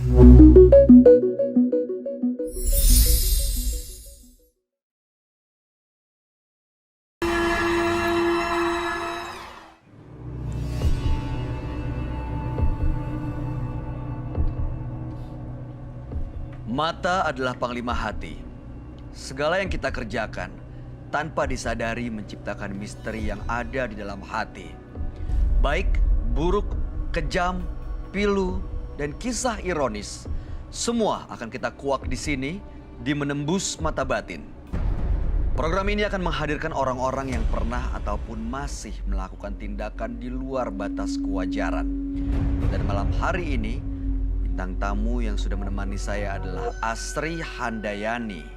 Mata adalah panglima hati. Segala yang kita kerjakan tanpa disadari menciptakan misteri yang ada di dalam hati. Baik, buruk, kejam, pilu, dan kisah ironis. Semua akan kita kuak di sini di Menembus Mata Batin. Program ini akan menghadirkan orang-orang yang pernah ataupun masih melakukan tindakan di luar batas kewajaran. Dan malam hari ini, bintang tamu yang sudah menemani saya adalah Asri Handayani.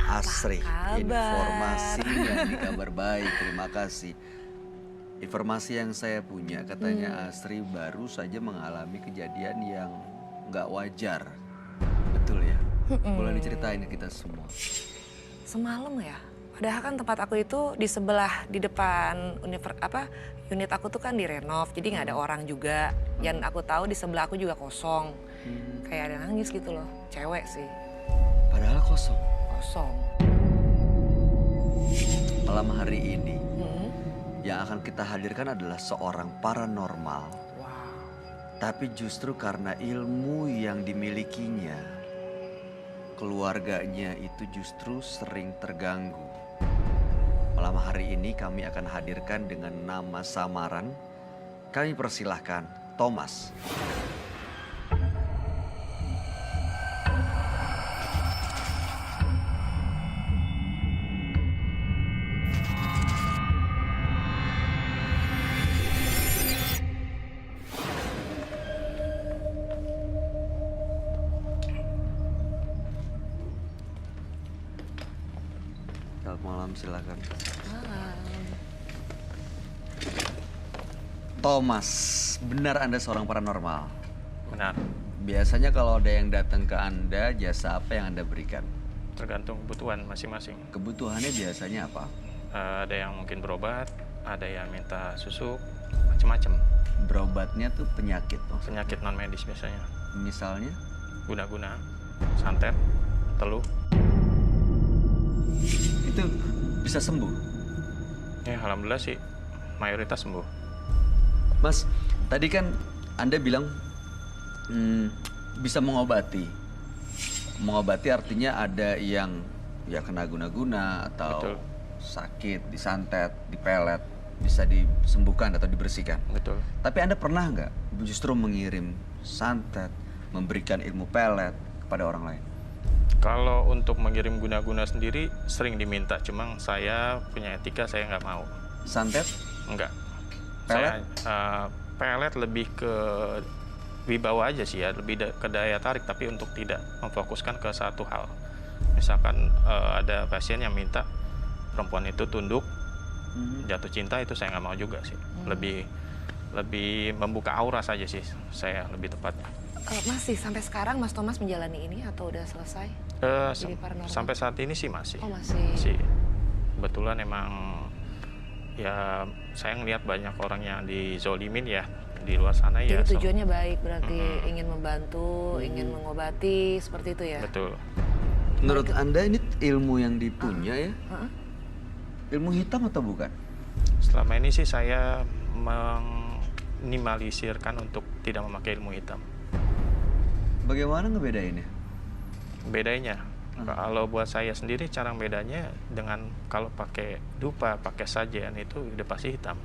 Asri, informasinya ini kabar baik, terima kasih. Informasi yang saya punya katanya Asri baru saja mengalami kejadian yang nggak wajar. Betul ya? Boleh diceritain ke kita semua. Semalam ya? Padahal kan tempat aku itu di sebelah, di depan unit aku tuh kan direnov, jadi nggak ada orang juga. Yang aku tahu di sebelah aku juga kosong. Kayak ada nangis gitu loh, cewek sih. Padahal kosong. Kosong. Malam hari ini yang akan kita hadirkan adalah seorang paranormal. Wow. Tapi justru karena ilmu yang dimilikinya, keluarganya itu justru sering terganggu. Malam hari ini kami akan hadirkan dengan nama samaran. Kami persilahkan Thomas. Selamat malam, silakan. Thomas, benar Anda seorang paranormal? Benar, Biasanya kalau ada yang datang ke Anda, jasa apa yang Anda berikan? tergantung kebutuhan masing-masing. Kebutuhannya biasanya apa? Ada yang mungkin berobat, ada yang minta susu, macam-macam. Berobatnya tuh penyakit tuh. Penyakit non medis biasanya. Misalnya? Guna-guna, santet, teluh. Itu bisa sembuh? Ya alhamdulillah sih mayoritas sembuh. Mas, tadi kan Anda bilang bisa mengobati. Mengobati artinya ada yang ya kena guna-guna atau Betul. sakit, disantet, dipelet, bisa disembuhkan atau dibersihkan. Betul. Tapi Anda pernah nggak justru mengirim santet, memberikan ilmu pelet kepada orang lain? Kalau untuk mengirim guna-guna sendiri sering diminta, cuma saya punya etika, saya nggak mau. Santet? Enggak. Pelet? Saya pelet lebih ke wibawa aja sih ya, lebih ke daya tarik, tapi untuk tidak memfokuskan ke satu hal. Misalkan ada pasien yang minta perempuan itu tunduk, jatuh cinta, itu saya nggak mau juga sih. Lebih membuka aura saja sih, saya lebih tepatnya. Masih sampai sekarang Mas Thomas menjalani ini atau udah selesai? Jadi paranormal? Sampai saat ini sih masih. Oh masih. Masih. Kebetulan emang ya saya ngelihat banyak orang yang dizolimin ya di luar sana. Jadi ya. tujuannya baik, berarti ingin membantu, ingin mengobati, seperti itu ya? Betul. Menurut Anda ini ilmu yang dipunya ya? Ilmu hitam atau bukan? Selama ini sih saya meminimalisirkan untuk tidak memakai ilmu hitam. Bagaimana ngebedainnya? Bedanya, kalau buat saya sendiri cara bedanya dengan kalau pakai dupa, pakai sajen itu udah pasti hitam.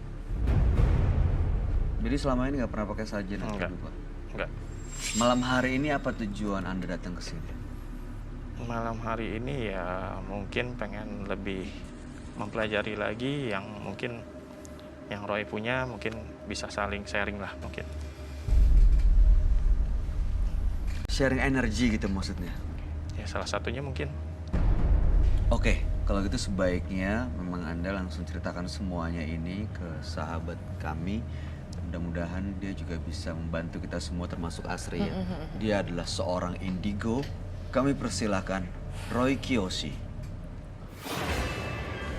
Jadi selama ini nggak pernah pakai sajen atau Enggak. dupa? Enggak. Malam hari ini apa tujuan Anda datang ke sini? Malam hari ini ya mungkin pengen lebih mempelajari lagi yang mungkin yang Roy punya, mungkin bisa saling sharing lah mungkin. Sharing energi gitu maksudnya? Ya salah satunya mungkin. Oke, kalau gitu sebaiknya memang Anda langsung ceritakan semuanya ini ke sahabat kami. Mudah-mudahan dia juga bisa membantu kita semua termasuk Asri ya. Dia adalah seorang indigo. Kami persilahkan Roy Kiyoshi.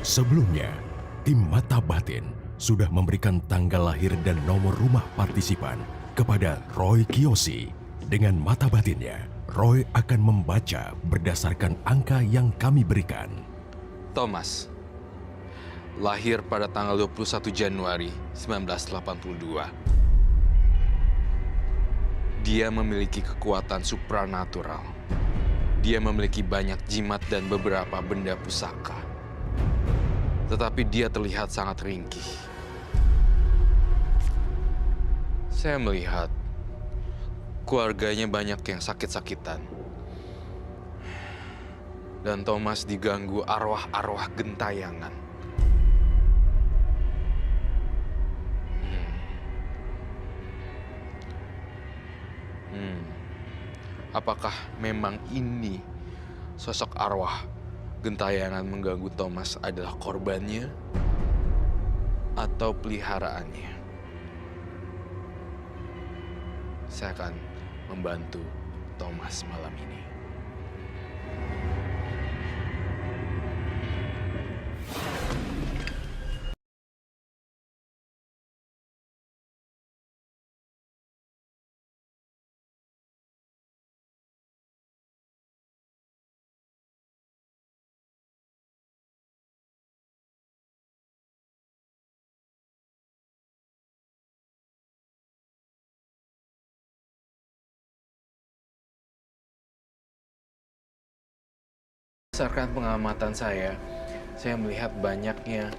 Sebelumnya, tim Mata Batin sudah memberikan tanggal lahir dan nomor rumah partisipan kepada Roy Kiyoshi Dengan mata batinnya, Roy akan membaca berdasarkan angka yang kami berikan. Thomas, lahir pada tanggal 21 Januari 1982. Dia memiliki kekuatan supranatural. Dia memiliki banyak jimat dan beberapa benda pusaka. Tetapi dia terlihat sangat ringkih. Saya melihat keluarganya banyak yang sakit-sakitan. Dan Thomas diganggu arwah-arwah gentayangan. Apakah memang ini sosok arwah gentayangan mengganggu Thomas adalah korbannya atau peliharaannya? Saya akan membantu Thomas malam ini. Berdasarkan pengamatan saya melihat banyaknya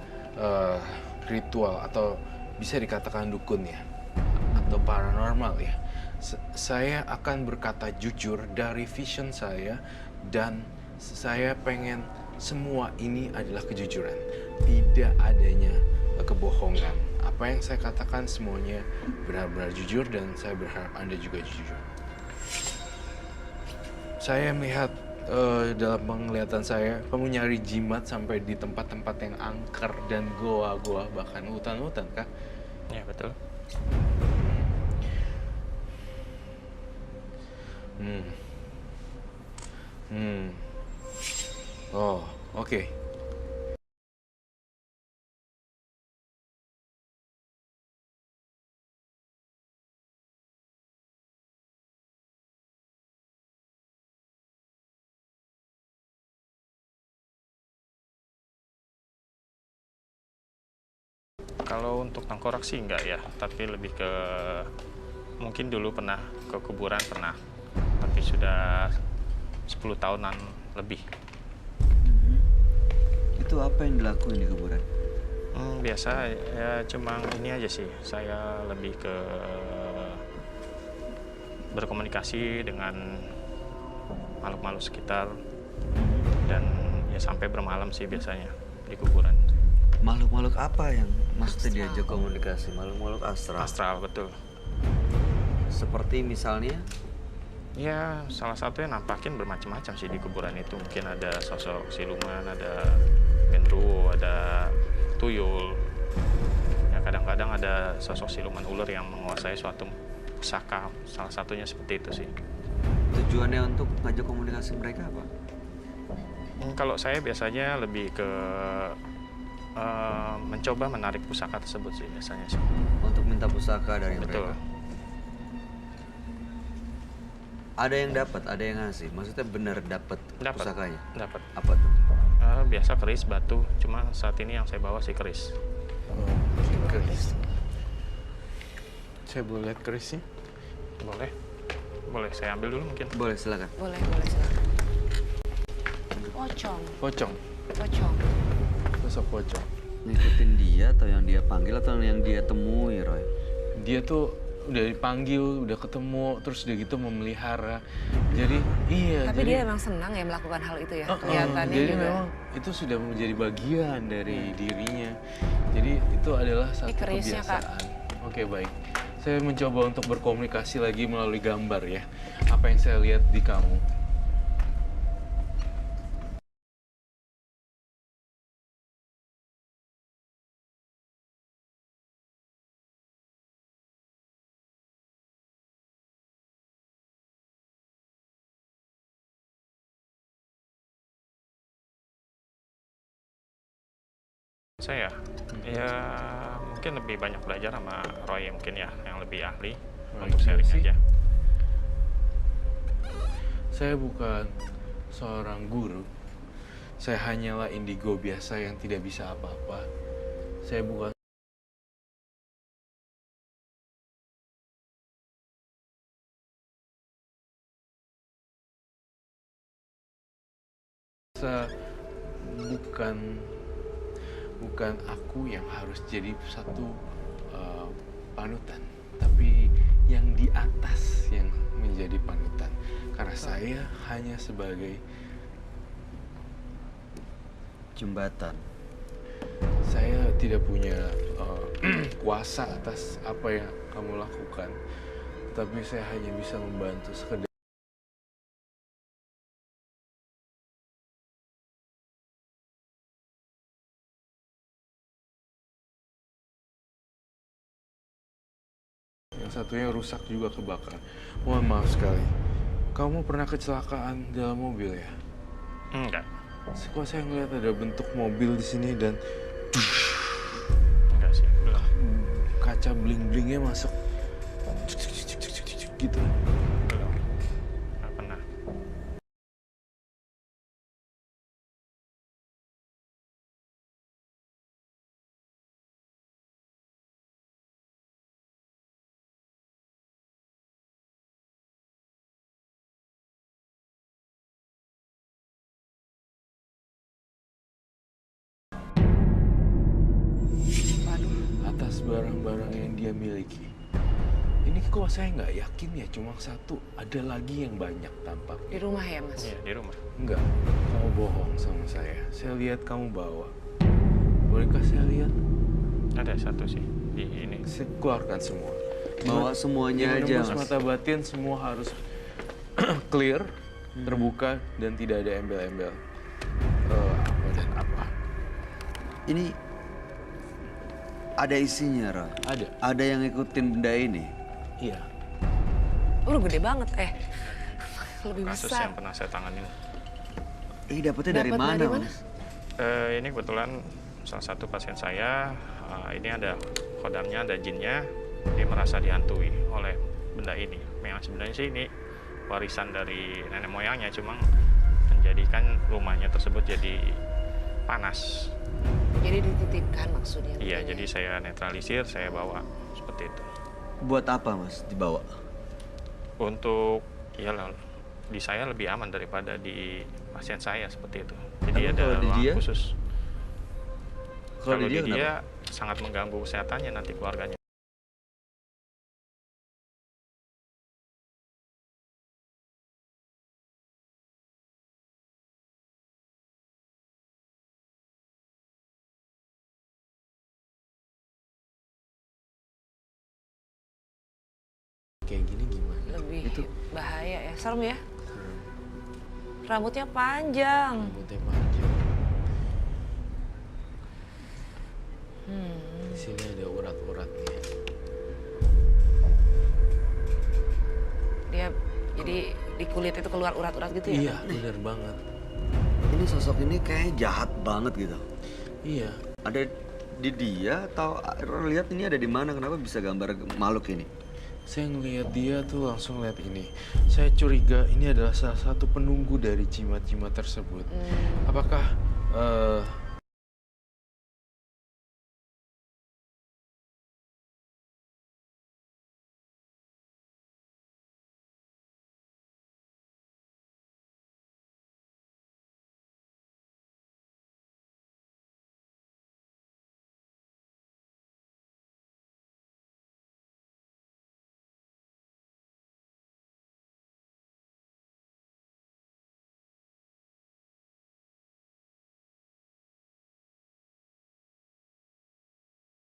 ritual atau bisa dikatakan dukun ya, atau paranormal ya. Saya akan berkata jujur dari vision saya dan saya pengen semua ini adalah kejujuran, tidak adanya kebohongan. Apa yang saya katakan semuanya benar-benar jujur dan saya berharap Anda juga jujur. Saya melihat dalam penglihatan saya, kamu nyari jimat sampai di tempat-tempat yang angker dan goa-goa, bahkan hutan-hutan, kah? Ya, betul. Oh, oke. Kalau untuk tengkorak sih enggak ya, tapi lebih ke mungkin dulu pernah ke kuburan pernah, tapi sudah 10 tahunan lebih. Itu apa yang dilakuin di kuburan? Biasa ya, cuma ini aja sih, saya lebih ke berkomunikasi dengan makhluk-makhluk sekitar dan ya sampai bermalam sih biasanya di kuburan. Makhluk-makhluk apa yang maksudnya diajak komunikasi? Makhluk-makhluk astral? Astral, betul. Seperti misalnya? Ya, salah satu yang nampakin bermacam-macam sih di kuburan itu. Mungkin ada sosok siluman, ada genderuwo, ada tuyul. Ya, kadang-kadang ada sosok siluman ular yang menguasai suatu pusaka. Salah satunya seperti itu sih. Tujuannya untuk ngajak komunikasi mereka apa? Kalau saya biasanya lebih ke mencoba menarik pusaka tersebut sih biasanya sih. Untuk minta pusaka dari Betul. mereka? Ada yang dapat, ada yang ngasih. Maksudnya benar dapat pusakanya? Dapat. Apa tuh? Biasa keris, batu. Cuma saat ini yang saya bawa sih keris. Keris. Saya boleh lihat kerisnya? Boleh. Boleh, saya ambil dulu mungkin. Boleh, silakan. Boleh silakan. Pocong. Pocong. Sosok pocong. Ngikutin dia atau yang dia panggil atau yang dia temui, Roy? Dia tuh udah dipanggil, udah ketemu, terus udah gitu memelihara. Jadi iya. Tapi jadi, dia emang senang ya melakukan hal itu ya. Kelihatannya jadi juga. memang itu sudah menjadi bagian dari dirinya. Jadi itu adalah satu Ini kerisnya, Kak. kebiasaan. Oke, baik. Saya mencoba untuk berkomunikasi lagi melalui gambar ya. Apa yang saya lihat di kamu. Saya ya mungkin lebih banyak belajar sama Roy mungkin ya, yang lebih ahli Roy untuk sharing Kiyosaki. aja. Saya bukan seorang guru. Saya hanyalah indigo biasa yang tidak bisa apa-apa. Saya bukan bukan bukan aku yang harus jadi satu panutan, tapi yang di atas yang menjadi panutan. Karena saya hanya sebagai Jembatan. saya tidak punya kuasa atas apa yang kamu lakukan, tapi saya hanya bisa membantu sekedar. Yang satunya rusak juga kebakar. Mohon maaf sekali. Kamu pernah kecelakaan dalam mobil ya? Enggak, Kok saya ngeliat ada bentuk mobil di sini dan enggak sih, belum. kaca bling-blingnya masuk gitu. Belum, nggak pernah. Atas barang-barang yang dia miliki. Ini kok saya nggak yakin ya, cuma satu. Ada lagi yang banyak tampak. Di rumah ya, Mas? Iya, di rumah. Enggak, kamu bohong sama saya. Saya lihat kamu bawa. Bolehkah saya lihat? Ada satu sih di ini. Saya keluarkan semua. Bawa semuanya aja, Menembus Mas. mata batin semua harus clear, terbuka, dan tidak ada embel-embel. Apa dan apa? Ini ada isinya, Roy. Ada. Ada yang ngikutin benda ini. Iya. Lu gede banget, lebih Kasus besar. yang pernah saya tanganin. Dapetnya dari Dapat mana, dari mana? Mas? Ini kebetulan salah satu pasien saya, ini ada kodamnya, ada jinnya, dia merasa dihantui oleh benda ini. Memang sebenarnya sih ini warisan dari nenek moyangnya, cuma menjadikan rumahnya tersebut jadi panas. Jadi dititipkan maksudnya. Iya, tentunya. jadi saya netralisir, saya bawa seperti itu. Buat apa, Mas, dibawa? Untuk, ya di saya lebih aman daripada di pasien saya seperti itu. Jadi Tapi ada kalau di ruang dia? khusus. Kalau di dia dia sangat mengganggu kesehatannya nanti keluarganya. Kayak gini gimana? Lebih Itu. bahaya ya, serem ya. Rambutnya panjang. Rambutnya panjang. Di sini ada urat-uratnya. Dia jadi di kulit itu keluar urat-urat gitu ya? Iya, benar banget. Ini sosok ini kayak jahat banget gitu. Iya. Ada di dia atau lihat ini ada di mana? Kenapa bisa gambar makhluk ini? Saya ngelihat dia tuh langsung lihat ini. Saya curiga ini adalah salah satu penunggu dari jimat-jimat tersebut. Apakah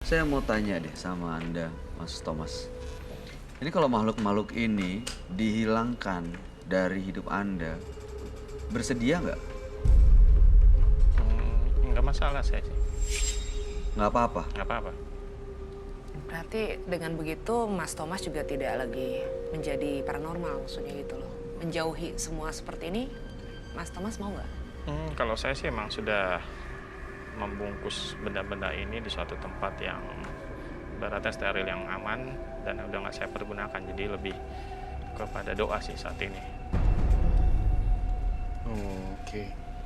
Saya mau tanya deh sama Anda, Mas Thomas. Ini kalau makhluk-makhluk ini dihilangkan dari hidup Anda, bersedia nggak? Nggak masalah saya sih, Nggak apa-apa. nggak apa-apa. Berarti dengan begitu Mas Thomas juga tidak lagi menjadi paranormal maksudnya gitu loh. Menjauhi semua seperti ini, Mas Thomas mau nggak? Kalau saya sih emang sudah membungkus benda-benda ini di suatu tempat yang ibaratnya steril, yang aman, dan udah nggak saya pergunakan. Jadi lebih kepada doa sih saat ini. Oh, oke.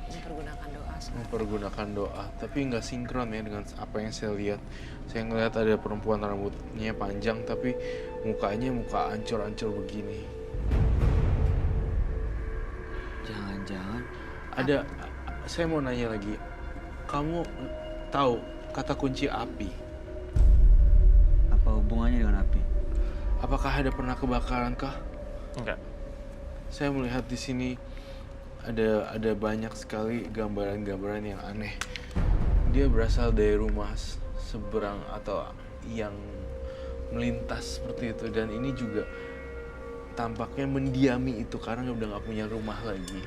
Mempergunakan doa. Mempergunakan doa, tapi nggak sinkron ya dengan apa yang saya lihat. Saya ngelihat ada perempuan rambutnya panjang tapi mukanya muka ancur-ancur begini. Jangan-jangan Ada, saya mau nanya lagi. Kamu tahu kata kunci api? apa hubungannya dengan api? Apakah ada pernah kebakaran kah? Enggak. Saya melihat di sini ada banyak sekali gambaran-gambaran yang aneh. Dia berasal dari rumah seberang atau yang melintas seperti itu, dan ini juga tampaknya mendiami itu karena udah nggak punya rumah lagi.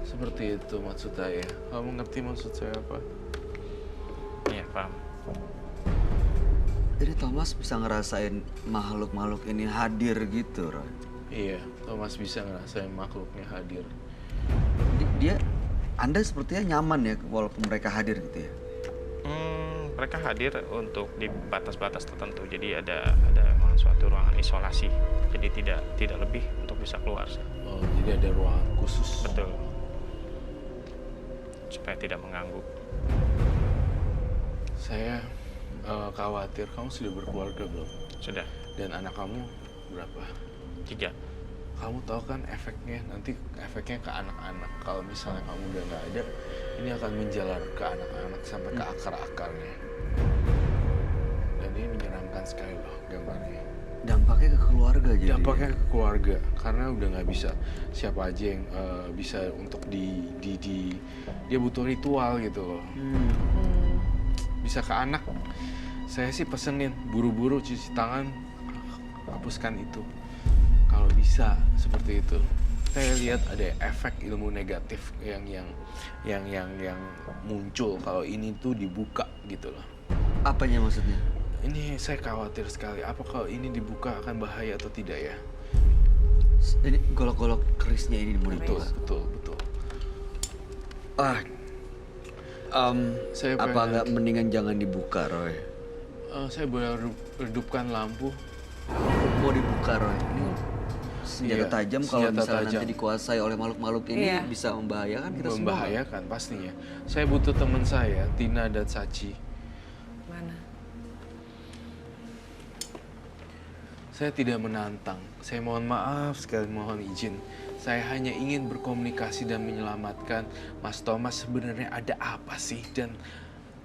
Seperti itu maksud saya. Kamu ngerti maksud saya apa? Iya, paham. Jadi Thomas bisa ngerasain makhluk-makhluk ini hadir gitu, Roy. Iya, Thomas bisa ngerasain makhluknya hadir. Anda sepertinya nyaman ya walaupun mereka hadir gitu ya? Mereka hadir untuk di batas-batas tertentu. Jadi ada memang suatu ruangan isolasi. Jadi tidak lebih untuk bisa keluar. Oh, jadi ada ruangan khusus. Betul. Supaya tidak mengganggu. Saya khawatir. Kamu sudah berkeluarga belum? Sudah. Dan anak kamu berapa? 3. Kamu tahu kan efeknya ke anak-anak. Kalau misalnya kamu udah nggak ada, ini akan menjalar ke anak-anak sampai ke akar-akarnya. Dan ini menyenangkan sekali loh gambarnya. Dampaknya ke keluarga jadi. Dampaknya ke keluarga karena udah nggak bisa, siapa aja yang bisa untuk dia butuh ritual gitu loh. Bisa ke anak. Saya sih pesenin buru-buru cuci tangan, hapuskan itu. Kalau bisa seperti itu. Saya lihat ada efek ilmu negatif yang muncul kalau ini tuh dibuka gitu loh. Apanya maksudnya? Ini saya khawatir sekali. Apa kalau ini dibuka akan bahaya atau tidak ya? Jadi golok-golok kerisnya ini mau Betul, dibuka. betul. Saya Apa pengen- nggak mendingan jangan dibuka, Roy? Saya boleh redupkan lampu. Mau dibuka, Roy? Ini senjata Iya, tajam kalau senjata misalnya tajam. nanti dikuasai oleh makhluk-makhluk ini Iya. bisa membahayakan kita semua. Membahayakan pastinya. Saya butuh teman saya, Tina dan Sachi. Mana? Saya tidak menantang. Saya mohon maaf sekali, mohon izin. Saya hanya ingin berkomunikasi dan menyelamatkan Mas Thomas. Sebenarnya ada apa sih, dan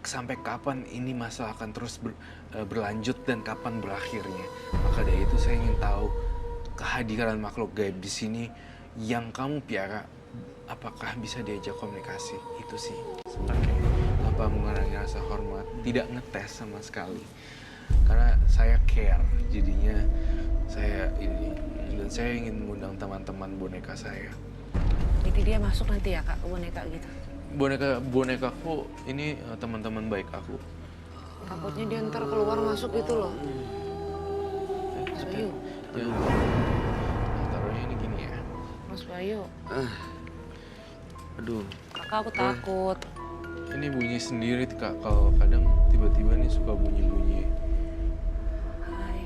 sampai kapan ini masalah akan terus berlanjut dan kapan berakhirnya. Maka dari itu saya ingin tahu kehadiran makhluk gaib di sini yang kamu piara, apakah bisa diajak komunikasi? Itu sih. Oke. Tanpa mengurangi rasa hormat, tidak ngetes sama sekali. Karena saya care, jadinya saya ini, dan saya ingin mengundang teman-teman boneka saya. Jadi dia masuk nanti ya Kak, boneka gitu. Bonekaku ini teman-teman baik aku. Takutnya dia ntar keluar masuk gitu loh. Mas Bayu, Jangan. Nah, taruhnya ini gini ya. Mas Bayu. Aduh, Kakak aku takut. Ini bunyi sendiri Kak, kalau kadang tiba-tiba nih suka bunyi-bunyi. Hai.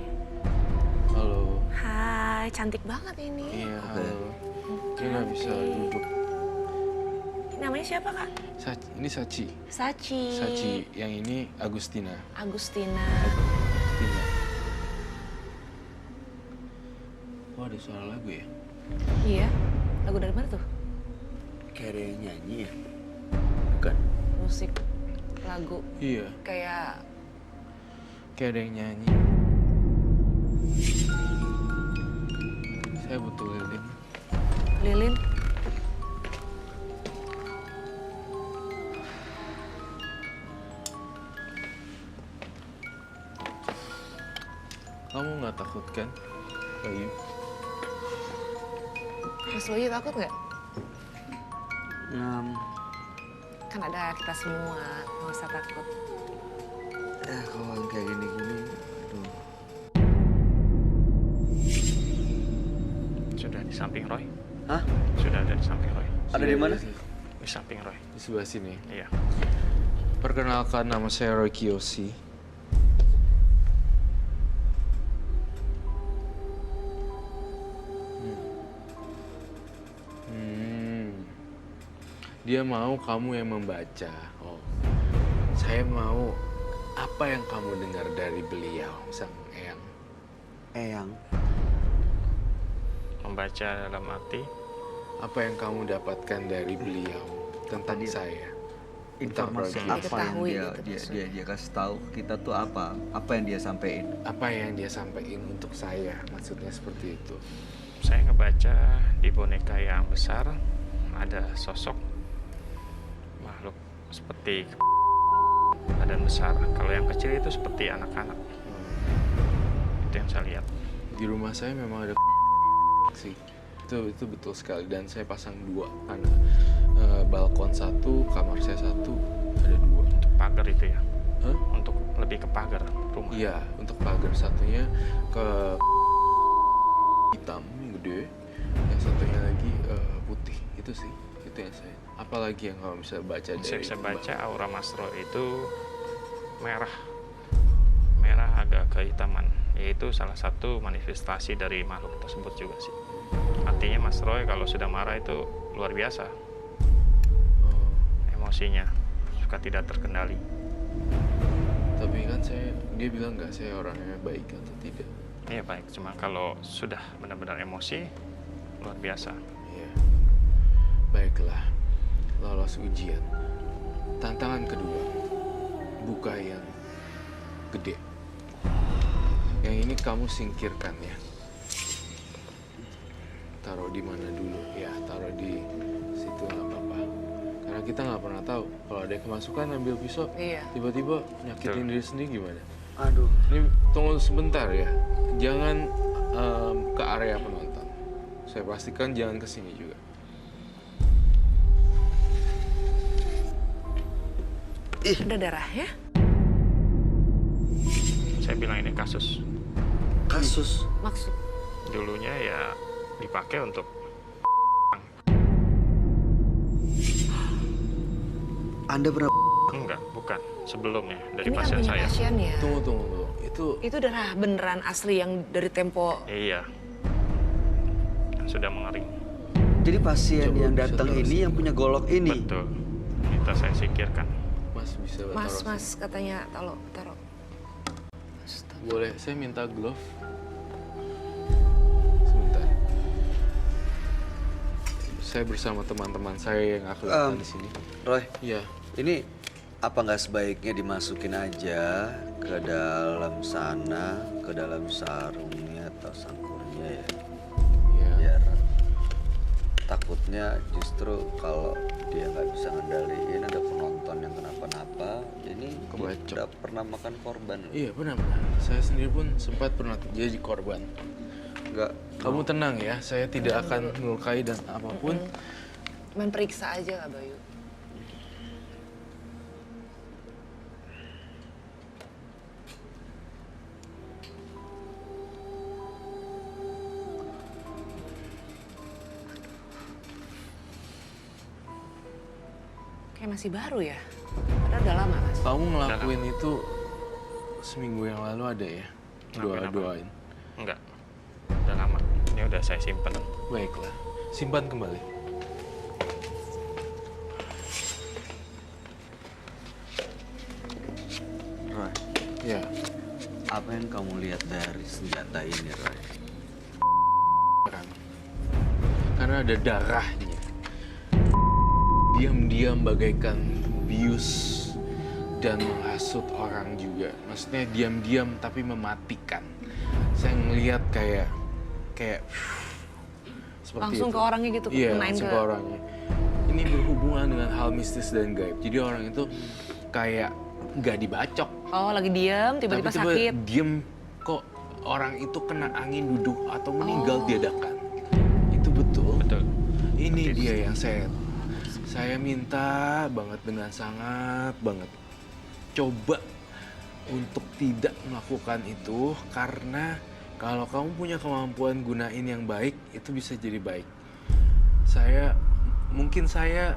Halo. Hai, cantik banget ini. Iya, halo. Dia nggak bisa duduk. Namanya siapa Kak? Ini Sachi. Sachi. Sachi, yang ini Agustina. Agustina. Agustina. Oh, ada suara lagu ya? Iya. Lagu dari mana tuh? kayak ada yang nyanyi ya? Bukan? Musik, lagu. Iya, Kayak kayak ada yang nyanyi. Saya butuh lilin. lilin. Kamu nggak takut kan, Bayu? Mas Bayu takut nggak? Em, Kan ada kita semua, nggak usah takut. kalau yang kayak gini-gini, aduh. Sudah di samping Roy. Hah? Sudah ada di samping Roy. Ada di mana? Di samping Roy. Di sebelah sini. Iya. Perkenalkan, nama saya Roy Kiyoshi. Dia mau kamu yang membaca. Oh, saya mau apa yang kamu dengar dari beliau, Sang Eyang. Eyang. Membaca dalam arti Apa yang kamu dapatkan dari beliau tentang saya? Informasi Tentang apa yang Diketahui dia gitu dia, maksudnya. dia dia kasih tahu ke kita tuh apa? Apa yang dia sampaikan? Apa yang dia sampaikan untuk saya? Maksudnya seperti itu. saya ngebaca di boneka yang besar ada sosok makhluk seperti badan besar. Kalau yang kecil itu seperti anak-anak. Itu yang saya lihat. Di rumah saya memang ada sih. Itu betul sekali, dan saya pasang 2 karena balkon 1, kamar saya 1, ada 2. Untuk pagar itu ya. Hah? Untuk lebih ke pagar rumah. Iya, untuk pagar satunya ke hitam yang gede, yang satunya lagi putih. Itu sih, itu yang saya. Apalagi yang kamu bisa baca dari Saya bisa baca Mbak? aura Mas Roy itu merah agak kehitaman, yaitu salah satu manifestasi dari makhluk tersebut juga sih. Artinya Mas Roy kalau sudah marah itu luar biasa Oh, emosinya, suka tidak terkendali. tapi kan dia bilang nggak saya orangnya baik atau tidak. Iya baik, cuma kalau sudah benar-benar emosi luar biasa. Iya. Baiklah, lolos ujian. Tantangan kedua, buka yang gede. Yang ini kamu singkirkan ya. Taruh di mana dulu? Ya, taruh di situ nggak apa-apa. Karena kita nggak pernah tahu kalau ada yang kemasukan ambil pisau, Iya. tiba-tiba nyakitin Betul. diri sendiri gimana? Aduh. Ini tunggu sebentar ya. Jangan ke area penonton. Saya pastikan jangan ke sini juga. Ada darahnya? Saya bilang ini kasus. Kasus. Maksud Dulunya ya dipakai untuk Anda pernah enggak, bukan. Sebelumnya dari ini kan pasien punya saya. pasiennya. Tunggu. Itu darah beneran asli yang dari Tempo. Iya. Sudah mengering. jadi pasien Coba yang bisa datang taruh ini sini. yang punya golok ini. Betul. Kita saya singkirkan. Mas bisa taruh Mas sini? katanya taruh. Boleh, saya minta glove. Sebentar. Saya bersama teman-teman saya yang kelihatan di sini. Roy, Iya. ini apa nggak sebaiknya dimasukin aja ke dalam sana, ke dalam sarungnya atau sangkurnya ya? Iya. Biar takutnya justru kalau dia nggak bisa ngendaliin ada penonton yang kenapa-napa, ini dia Kebacok. udah pernah makan korban loh. Iya, benar. Saya sendiri pun sempat pernah jadi korban. Nggak, Kamu tenang ya, saya tidak akan melukai dan apapun. Cuman periksa aja Kak Bayu. Kayak masih baru ya? Padahal udah lama Mas. Kamu ngelakuin itu seminggu yang lalu ada ya? Ngelakuin apa? Doain. Enggak. Udah lama. Ini udah saya simpen. Baiklah, simpan kembali. Roy, Ya, apa yang kamu lihat dari senjata ini, Roy? kan. Karena ada darahnya. Diam-diam bagaikan bius dan menghasut orang juga. Maksudnya diam-diam tapi mematikan. Saya ngelihat kayak seperti Langsung itu. ke orangnya gitu, Iya, kenain langsung ke- ke orangnya. Ini berhubungan dengan hal mistis dan gaib. Jadi orang itu kayak nggak dibacok. Oh lagi diem, tiba-tiba Tapi sakit. diem kok orang itu kena angin duduk atau meninggal Oh. diadakan. Itu betul. Betul. Ini Seperti dia itu. yang saya minta banget dengan sangat banget. Coba untuk tidak melakukan itu karena kalau kamu punya kemampuan gunain yang baik itu bisa jadi baik. Mungkin saya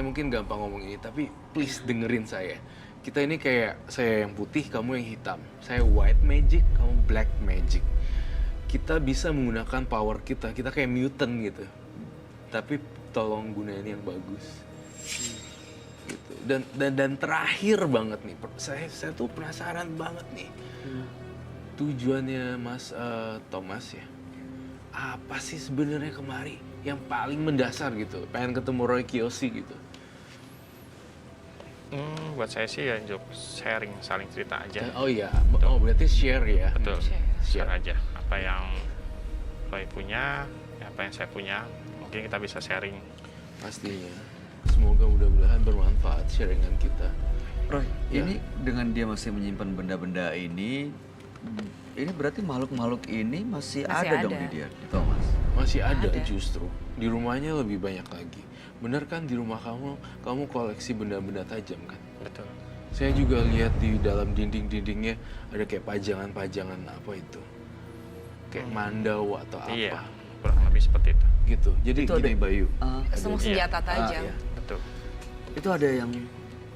mungkin gampang ngomong ini tapi please dengerin saya. Kita ini kayak saya yang putih, kamu yang hitam. Saya white magic, kamu black magic. Kita bisa menggunakan power kita kayak mutant gitu. Tapi tolong gunain yang bagus. Gitu. Dan terakhir banget nih, saya tuh penasaran banget nih. Tujuannya Mas Thomas ya, apa sih sebenarnya kemari yang paling mendasar gitu? Pengen ketemu Roy Kiyoshi gitu. Buat saya sih ya untuk sharing, saling cerita aja. Oh iya, oh berarti share ya. Betul, Share. share aja. Apa yang Roy punya, apa yang saya punya, mungkin kita bisa sharing. Pastinya. Semoga mudah-mudahan bermanfaat sharingan kita. Roy, Ya. ini dengan dia masih menyimpan benda-benda ini berarti makhluk-makhluk ini masih Masih ada dong ada. di dia, di Thomas. Masih ada Ada. justru. Di rumahnya lebih banyak lagi. Bener kan di rumah kamu koleksi benda-benda tajam kan? Betul. Saya juga lihat di dalam dinding-dindingnya ada kayak pajangan-pajangan apa itu. Kayak mandau atau apa. Iya, kurang lebih seperti itu. Gitu. Jadi Itu gini ada- Bayu. Semua Iya. senjata tajam. iya. Betul. Itu ada yang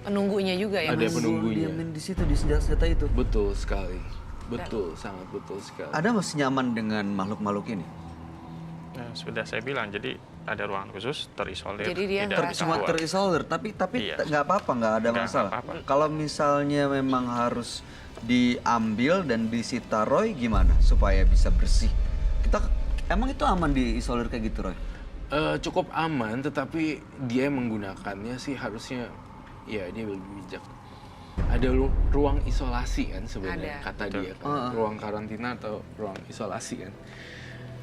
Penunggunya juga ya, Ada Mas. penunggunya. diamin di situ, di senjata-senjata itu. Betul sekali. Betul, sangat betul sekali. Ada masih nyaman dengan makhluk-makhluk ini? Nah, sudah saya bilang, jadi ada ruangan khusus, terisolir, Jadi dia tidak ngerasa- bisa Cuma keluar. terisolir, tapi Iya. nggak apa-apa, nggak ada Nggak masalah. apa-apa. Kalau misalnya memang harus diambil dan disita Roy, gimana supaya bisa bersih? Emang itu aman diisolir kayak gitu, Roy? Cukup aman, tetapi dia menggunakannya sih harusnya, ya dia lebih bijak. Ada ruang isolasi kan sebenarnya, Ada. kata Betul. dia kan. Ruang karantina atau ruang isolasi kan.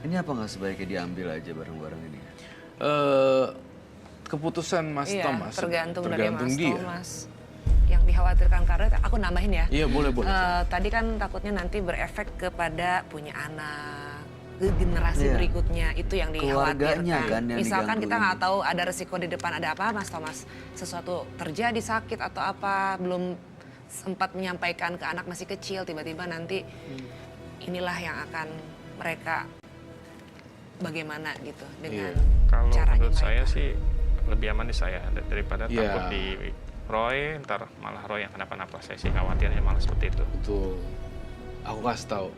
Ini apa nggak sebaiknya diambil aja barang-barang ini? Keputusan Mas Iya, Thomas. tergantung dari Mas dia. Thomas. Yang dikhawatirkan karena aku nambahin ya. Iya, boleh. Tadi kan takutnya nanti berefek kepada punya anak, ke generasi Iya. berikutnya, itu yang Keluarganya dikhawatirkan. kan yang Misalkan kita digangguin. nggak tahu ada resiko di depan ada apa, Mas Thomas, sesuatu terjadi sakit atau apa, belum sempat menyampaikan ke anak masih kecil, tiba-tiba nanti inilah yang akan mereka bagaimana gitu dengan Kalau caranya menurut saya mereka. sih lebih aman di saya daripada Iya. takut di Roy, ntar malah Roy yang kenapa-napa. Saya sih khawatirnya malah seperti itu. Betul. Aku kasih tahu,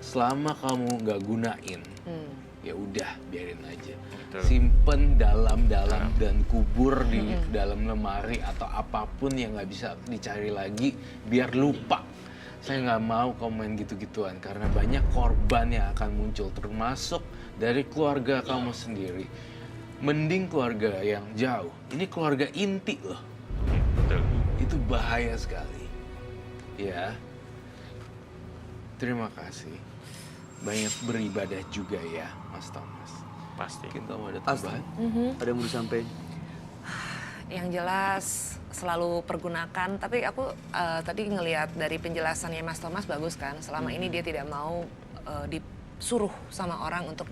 selama kamu nggak gunain, ya udah biarin aja. Betul. Simpen dalam-dalam dan kubur di dalam lemari atau apapun yang nggak bisa dicari lagi, biar lupa. Saya nggak mau kamu main gitu-gituan karena banyak korban yang akan muncul, termasuk dari keluarga kamu sendiri. Mending keluarga yang jauh. Ini keluarga inti loh. Betul. Itu bahaya sekali. Ya. Terima kasih. Banyak beribadah juga ya, Mas Thomas. Pasti. Mungkin kamu ada Pasti. tambahan? Ada yang mau disampaikan? Yang jelas selalu pergunakan, tapi aku tadi ngelihat dari penjelasannya Mas Thomas bagus kan, selama ini dia tidak mau disuruh sama orang untuk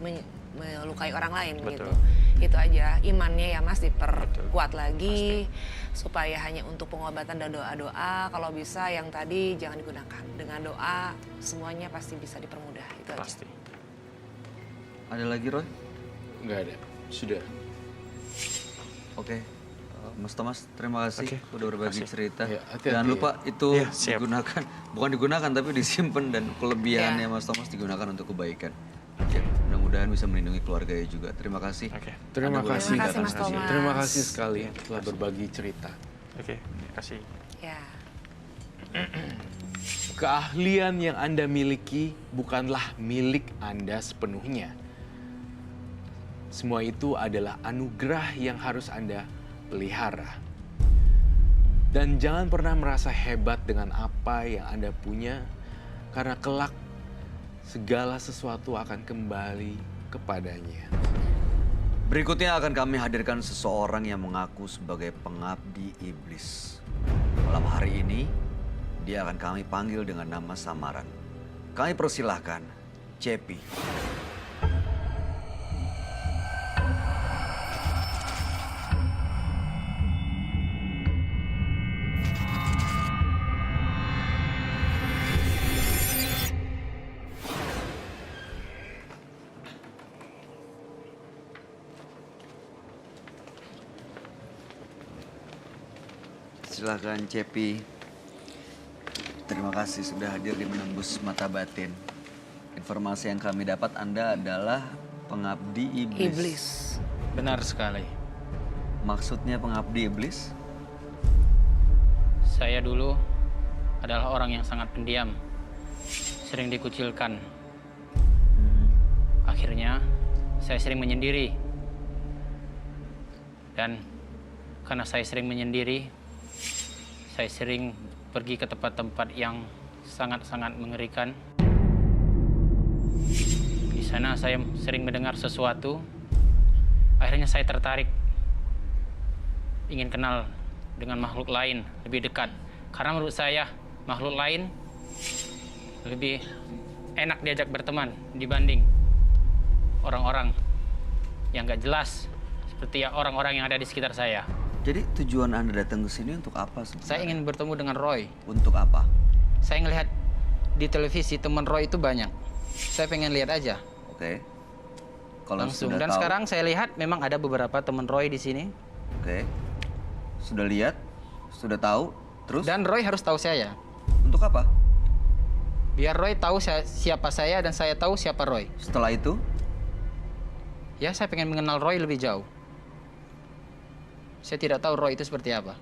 melukai orang lain gitu. Betul. Itu aja, imannya ya Mas diperkuat Betul. lagi, supaya hanya untuk pengobatan dan doa-doa, kalau bisa yang tadi jangan digunakan. Dengan doa semuanya pasti bisa dipermudah, itu aja. Pasti. Ada lagi, Roy? Nggak ada. Sudah. Oke. Mas Thomas, terima kasih Oke, udah berbagi makasih. cerita. Ya, hati-hati Jangan ya. lupa itu Iya, siap. digunakan, bukan digunakan tapi disimpan dan kelebihannya Iya. Mas Thomas digunakan untuk kebaikan. Ya, mudah-mudahan bisa melindungi keluarganya juga. Terima kasih. Oke. Terima Anda boleh kasih. Terima kasih, Mas datang. Thomas. Terima kasih sekali telah berbagi cerita. Oke, terima kasih. Ya. Keahlian yang Anda miliki bukanlah milik Anda sepenuhnya. Semua itu adalah anugerah yang harus Anda pelihara. Dan jangan pernah merasa hebat dengan apa yang Anda punya, karena kelak segala sesuatu akan kembali kepadanya. Berikutnya akan kami hadirkan seseorang yang mengaku sebagai pengabdi iblis. Malam hari ini, dia akan kami panggil dengan nama samaran. Kami persilahkan, Cepi. Silakan Cepi. Terima kasih sudah hadir di Menembus Mata Batin. Informasi yang kami dapat Anda adalah pengabdi iblis. Iblis. Benar sekali. Maksudnya pengabdi iblis? Saya dulu adalah orang yang sangat pendiam, sering dikucilkan. Akhirnya, saya sering menyendiri. Dan karena saya sering menyendiri, saya sering pergi ke tempat-tempat yang sangat-sangat mengerikan. Di sana saya sering mendengar sesuatu. Akhirnya saya tertarik, ingin kenal dengan makhluk lain lebih dekat. Karena menurut saya, makhluk lain lebih enak diajak berteman dibanding orang-orang yang gak jelas seperti orang-orang yang ada di sekitar saya. Jadi tujuan Anda datang ke sini untuk apa sebenarnya? Saya ingin bertemu dengan Roy. Untuk apa? Saya ngelihat di televisi teman Roy itu banyak. Saya pengen lihat aja. Oke. Kalau Langsung. sudah Dan tahu, sekarang saya lihat memang ada beberapa teman Roy di sini. oke. Sudah lihat? Sudah tahu? Terus? Dan Roy harus tahu saya. Untuk apa? Biar Roy tahu siapa saya dan saya tahu siapa Roy. Setelah itu? Ya, saya pengen mengenal Roy lebih jauh. Saya tidak tahu Roy itu seperti apa.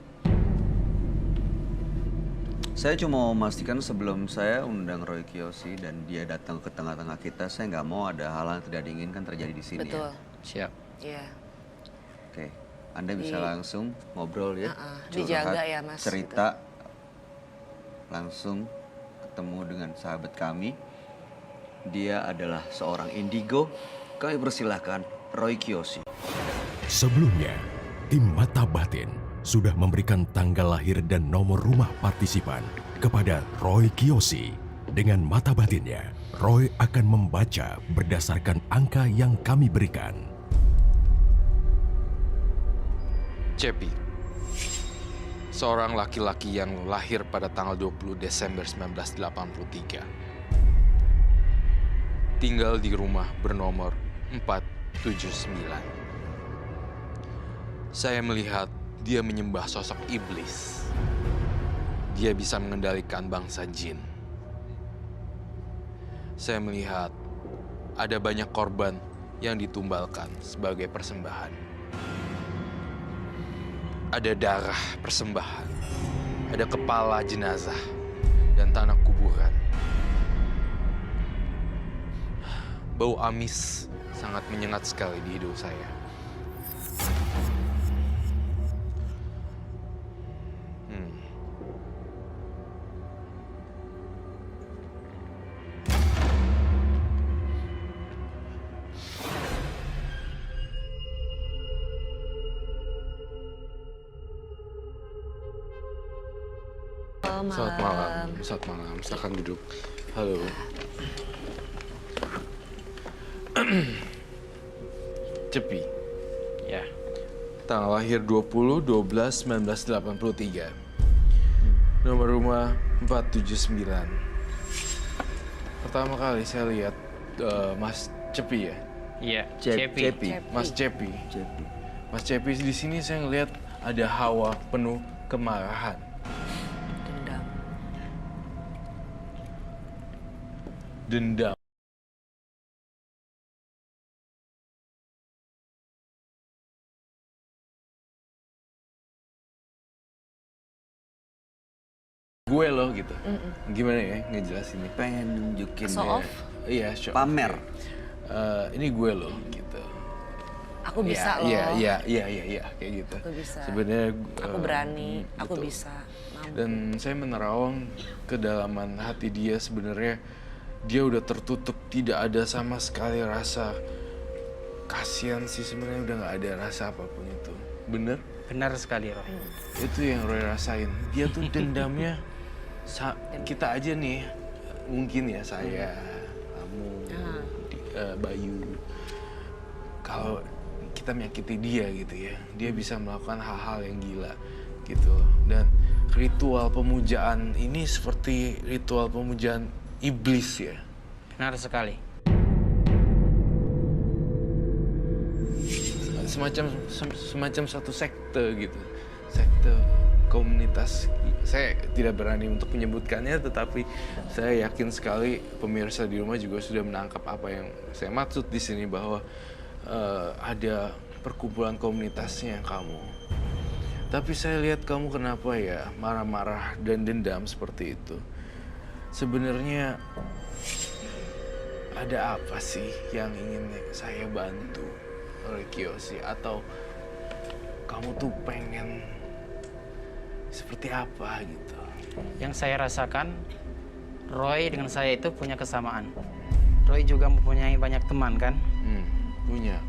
Saya cuma mau memastikan sebelum saya undang Roy Kiyoshi dan dia datang ke tengah-tengah kita, saya nggak mau ada hal yang tidak diinginkan terjadi di sini. Betul. Ya? Siap. Iya. Oke. Anda bisa langsung ngobrol ya. Dijaga curhat, ya, Mas, Cerita. Langsung ketemu dengan sahabat kami. Dia adalah seorang indigo. Kami persilahkan Roy Kiyoshi. Sebelumnya, tim Mata Batin sudah memberikan tanggal lahir dan nomor rumah partisipan kepada Roy Kiyoshi. Dengan mata batinnya, Roy akan membaca berdasarkan angka yang kami berikan. Cepi, seorang laki-laki yang lahir pada tanggal 20 Desember 1983. Tinggal di rumah bernomor 479. Saya melihat dia menyembah sosok iblis. Dia bisa mengendalikan bangsa jin. Saya melihat ada banyak korban yang ditumbalkan sebagai persembahan. Ada darah persembahan, ada kepala jenazah, dan tanah kuburan. Bau amis sangat menyengat sekali di hidung saya. Selamat malam. Selamat malam. Silakan duduk. Halo. Cepi. Ya. Tanggal lahir 20/12/1983. Nomor rumah 479. Pertama kali saya lihat Mas Cepi ya. Iya, Cepi. Cepi. Mas Cepi. Cepi. Mas Cepi di sini saya ngelihat ada hawa penuh kemarahan. Dendam. Dendam. Gue loh gitu. Gimana ya ngejelasinnya? Pengen nunjukin Show ya. off? Iya, show. Pamer. Ini gue loh gitu. Aku bisa loh. Iya, kayak gitu. Aku bisa. Sebenarnya Aku berani, aku betul. bisa. Mampu. Dan saya menerawang kedalaman hati dia, sebenarnya dia udah tertutup, tidak ada sama sekali rasa kasihan sih, sebenarnya udah nggak ada rasa apapun itu. Bener? Benar sekali, Roy. Itu yang Roy rasain. Dia tuh dendamnya kita aja nih, mungkin ya saya, kamu, Bayu. Kalau kita menyakiti dia gitu ya, dia bisa melakukan hal-hal yang gila gitu. Dan ritual pemujaan ini seperti ritual pemujaan iblis ya. Benar sekali. Semacam satu sekte gitu, sekte komunitas. Saya tidak berani untuk menyebutkannya, tetapi saya yakin sekali pemirsa di rumah juga sudah menangkap apa yang saya maksud di sini, bahwa ada perkumpulan komunitasnya kamu. Tapi saya lihat kamu kenapa ya marah-marah dan dendam seperti itu. Sebenarnya ada apa sih yang ingin saya bantu oleh Kiyoshi? Atau kamu tuh pengen seperti apa gitu? Yang saya rasakan, Roy dengan saya itu punya kesamaan. Roy juga mempunyai banyak teman kan? Punya.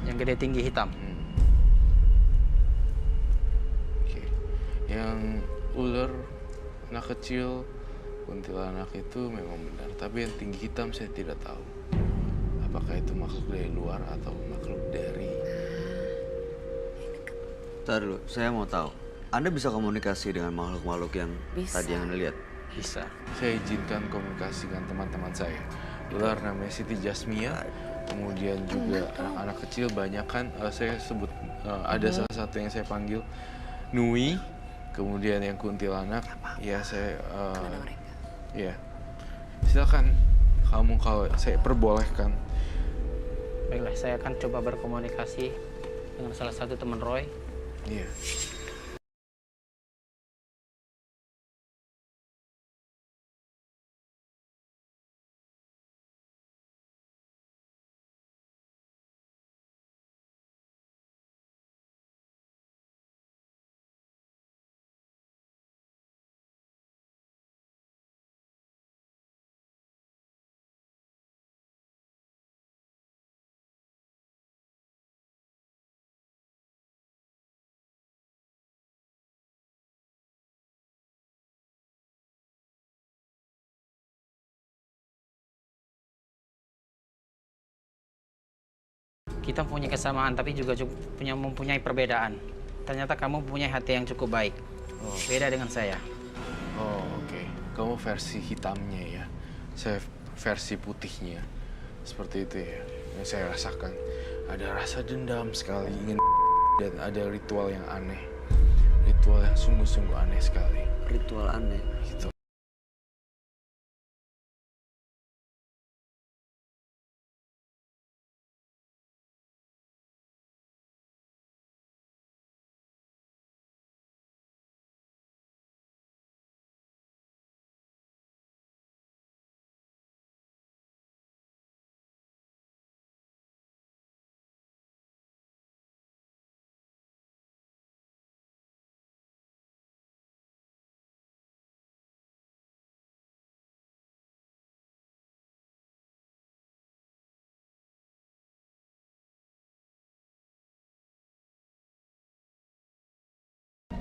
Yang gede tinggi hitam. Oke. Yang ular, anak kecil, kuntilanak itu memang benar. Tapi yang tinggi hitam saya tidak tahu. Apakah itu makhluk dari luar atau makhluk dari... Ntar dulu, saya mau tahu. Anda bisa komunikasi dengan makhluk-makhluk yang Bisa. tadi yang Anda lihat? Bisa. Saya izinkan komunikasi dengan teman-teman saya. Ular namanya Siti Jasmia. Kemudian juga anak-anak kecil banyak kan. Saya sebut ada salah satu yang saya panggil Nui. Kemudian yang kuntilanak. Ya saya... ya. Silakan. Kamu kalau saya perbolehkan. Baiklah, saya akan coba berkomunikasi dengan salah satu teman Roy. Iya. Kita punya kesamaan tapi juga mempunyai perbedaan. Ternyata kamu punya hati yang cukup baik. Beda dengan saya. Oh, oke. Kamu versi hitamnya ya. Saya versi putihnya. Seperti itu ya. Yang saya rasakan. Ada rasa dendam sekali ingin dan ada ritual yang aneh. Ritual yang sungguh-sungguh aneh sekali. Ritual aneh. Gitu.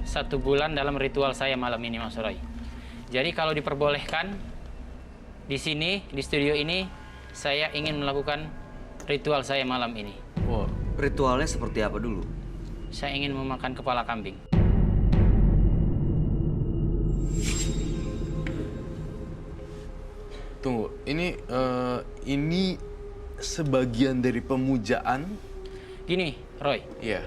Satu bulan dalam ritual saya malam ini, Mas Roy. Jadi kalau diperbolehkan, di sini, di studio ini, saya ingin melakukan ritual saya malam ini. Wow. Ritualnya seperti apa dulu? Saya ingin memakan kepala kambing. Tunggu, ini sebagian dari pemujaan? Gini, Roy. Iya.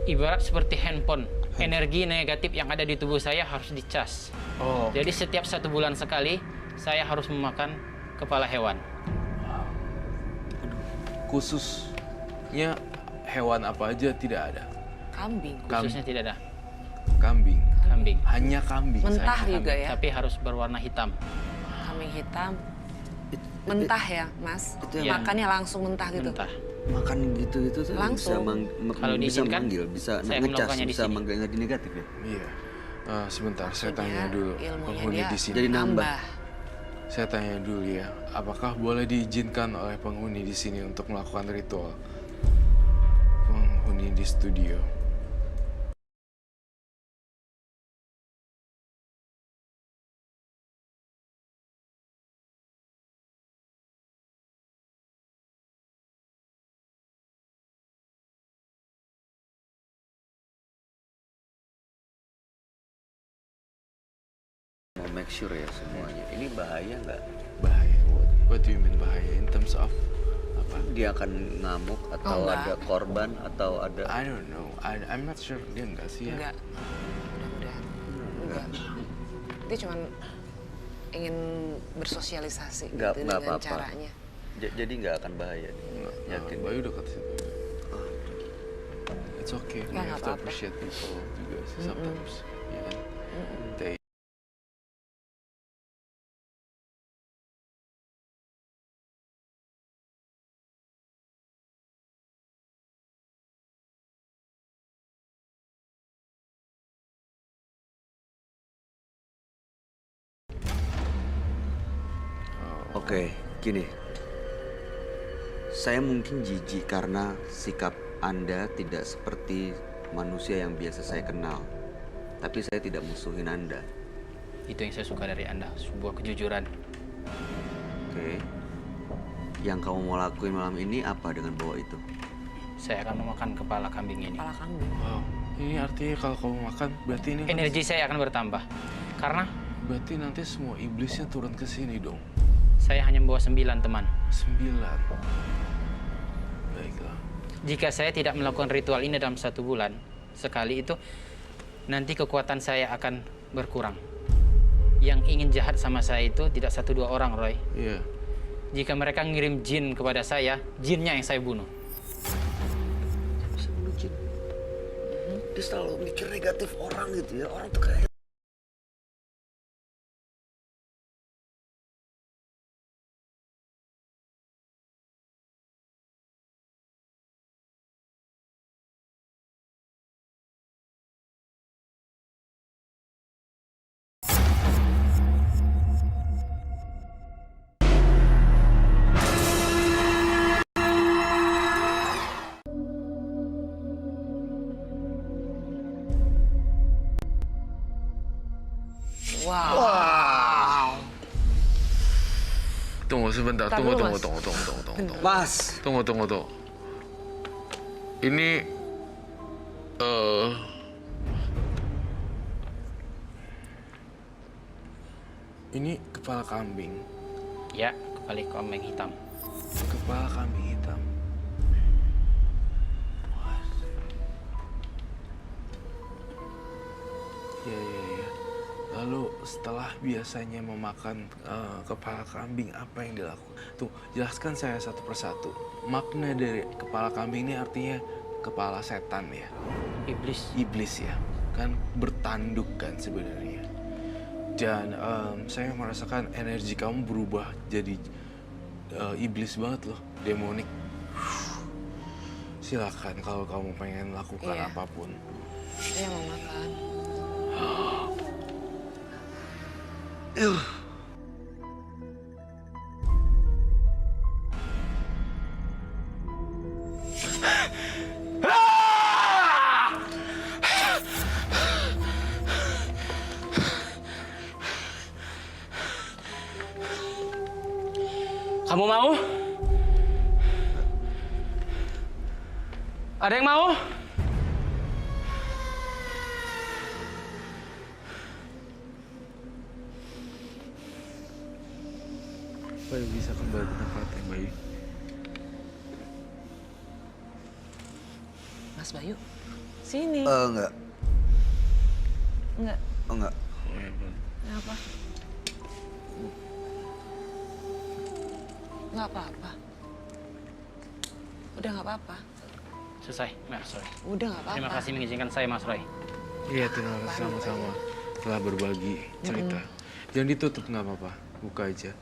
Ibarat seperti handphone. Energi negatif yang ada di tubuh saya harus dicas. Oh, Jadi setiap 1 bulan sekali, saya harus memakan kepala hewan. khususnya hewan apa aja tidak ada? Kambing. Khususnya tidak ada. Kambing. Kambing. Hanya kambing Mentah saja. juga ya. Tapi harus berwarna hitam. Kambing hitam. Mentah ya, Mas? Itu yang- Makannya langsung mentah gitu. Mentah. Makan gitu-gitu tuh bisa, Langsung. Kalau bisa diizinkan, manggil, bisa saya ngecas, melakukannya di bisa sini. manggil energi negatif ya. Iya. Sebentar, saya Maksudnya tanya dulu ilmunya penghuni dia di sini. Jadi nambah. Saya tanya dulu ya, apakah boleh diizinkan oleh penghuni di sini untuk melakukan ritual? Penghuni di studio. Mau make sure ya semuanya. Ini bahaya nggak? Bahaya. What do you mean bahaya? In terms of apa? apa? Dia akan ngamuk atau enggak. ada korban atau ada... I don't know. I'm not sure. Dia enggak sih ya? Enggak. Mudah-mudahan. Enggak. Dia cuma ingin bersosialisasi Nggak- gitu nggak dengan apa-apa. caranya. Jadi nggak akan bahaya. Enggak. Yakin. Bayu dekat situ. It's okay. We Ya, have nggak to apa-apa. appreciate people juga sih sometimes. Ya kan? They- Oke, gini. Saya mungkin jijik karena sikap Anda tidak seperti manusia yang biasa saya kenal. Tapi saya tidak musuhin Anda. Itu yang saya suka dari Anda, sebuah kejujuran. Oke. Yang kamu mau lakuin malam ini apa dengan bawa itu? Saya akan memakan kepala kambing ini. Kepala kambing. Wow. Ini artinya kalau kamu makan berarti ini Energi saya akan bertambah. Karena berarti nanti semua iblisnya turun ke sini dong. saya hanya membawa 9 teman. 9. Baiklah. Jika saya tidak melakukan ritual ini dalam 1 bulan, sekali itu, nanti kekuatan saya akan berkurang. Yang ingin jahat sama saya itu tidak 1-2 orang, Roy. Iya. Jika mereka ngirim jin kepada saya, jinnya yang saya bunuh. Bisa bunuh jin. Dia selalu mikir negatif orang gitu ya. Orang tuh kayak... Wow. Tunggu sebentar, Ntar tunggu. dulu, Mas. Mas! Tunggu. Ini ini kepala kambing. Ya, kepala kambing hitam. Kepala kambing hitam. What? Ya. Lalu setelah biasanya memakan kepala kambing, apa yang dilakukan? Tuh, jelaskan saya satu persatu. Makna dari kepala kambing ini artinya kepala setan ya. Iblis. Iblis ya. Kan bertanduk kan sebenarnya. Dan saya merasakan energi kamu berubah jadi iblis banget loh, demonik. Silakan kalau kamu pengen lakukan Iya. apapun. Dia mau makan. Kamu mau? Ada yang mau? Bayu bisa kembali ke tempatnya, Bayu. Mas Bayu, sini. Enggak. Enggak. Oh, enggak. Ya, Bang. Kenapa? Nggak apa-apa. Udah nggak apa-apa. Selesai, Mas Roy. Udah nggak apa-apa. Terima kasih mengizinkan saya, Mas Roy. Iya, terima kasih sama-sama telah berbagi cerita. Jangan ditutup, nggak apa-apa. Buka aja.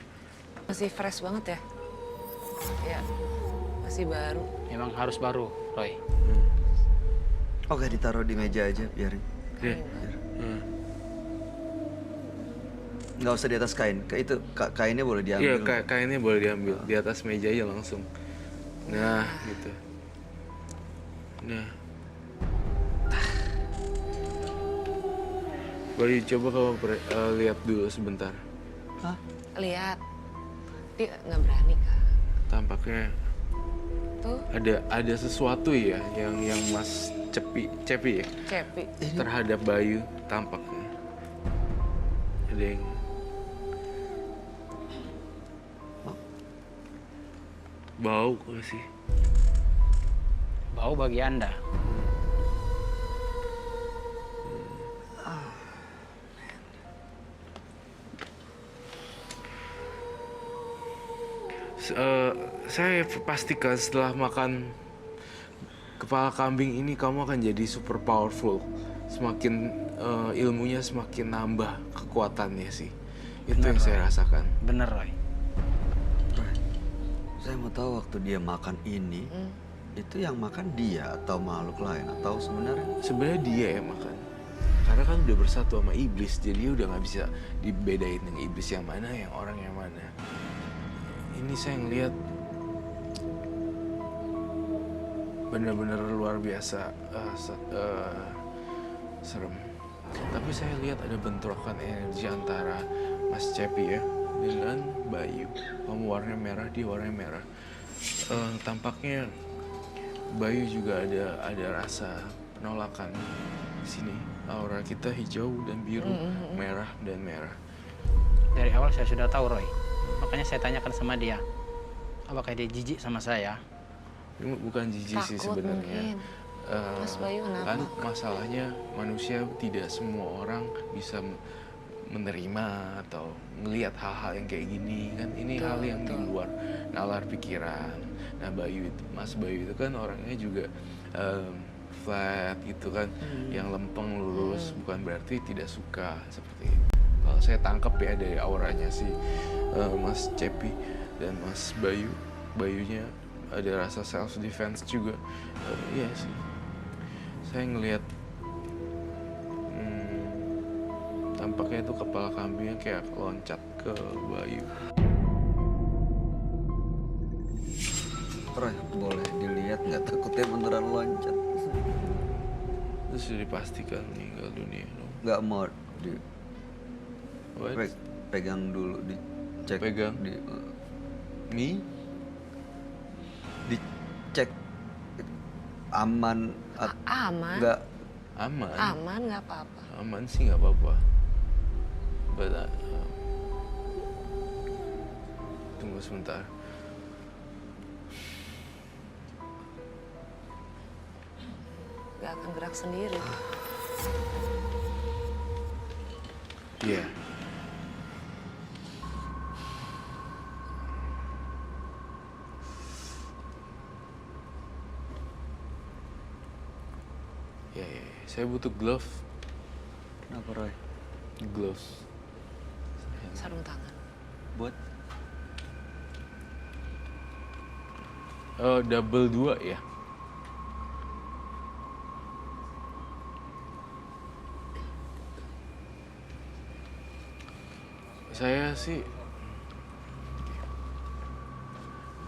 Masih fresh banget ya? Ya, masih baru. Memang harus baru, Roy. Oke, ditaruh di meja aja, biarin. Iya. Nggak usah di atas kain. Itu kainnya boleh Iya, diambil. kainnya boleh diambil. Di atas meja aja langsung. Nah, gitu. Nah. Bayu, coba kamu lihat dulu sebentar. Hah? Lihat. Dia nggak berani, Kak. Tampaknya Tuh, ada sesuatu ya yang Mas cepi ya Cepi. terhadap Bayu tampaknya. Ada yang bau gak sih? Bau bagi Anda. Saya pastikan setelah makan kepala kambing ini kamu akan jadi super powerful. Semakin ilmunya semakin nambah kekuatannya sih. Itu Bener, yang saya Roy. rasakan. Bener, Roy. Roy, saya mau tahu waktu dia makan ini, itu yang makan dia atau makhluk lain atau sebenarnya? Sebenarnya dia yang makan. Karena kan udah bersatu sama iblis, jadi udah nggak bisa dibedain dengan iblis yang mana, yang orang yang mana. Ini saya ngeliat bener-bener luar biasa serem. Tapi saya lihat ada bentrokan energi antara Mas Cepi ya dengan Bayu. Kamu warna merah, dia warna merah. Tampaknya Bayu juga ada rasa penolakan di sini. Aura kita hijau dan biru, merah dan merah. Dari awal saya sudah tahu, Roy. Makanya saya tanyakan sama dia. Apakah dia jijik sama saya? Ini bukan jijik sih Takut sebenarnya. mungkin. Mas Bayu kenapa? Kan masalahnya manusia tidak semua orang bisa menerima atau ngelihat hal-hal yang kayak gini kan. Ini hal yang di luar nalar pikiran. Nah Mas Bayu itu kan orangnya juga flat gitu kan, yang lempeng lurus, bukan berarti tidak suka seperti itu. Kalau saya tangkap ya dari auranya si Mas Cepi dan Mas Bayunya ada rasa self defense juga. Iya sih, saya ngelihat tampaknya itu kepala kambingnya kayak loncat ke Bayu. Roy, boleh dilihat nggak, takutnya beneran loncat? Terus sudah dipastikan meninggal dunia dong. Nggak mau What? pegang dulu, dicek. Pegang? Nih? Dicek aman. Aman. Nggak. Aman. Aman, nggak apa-apa. Aman sih nggak apa-apa. But, tunggu sebentar. Nggak akan gerak sendiri. Iya. Ya, saya butuh glove. Kenapa Roy? Gloves. Sarung tangan. Buat Double 2 ya. Saya sih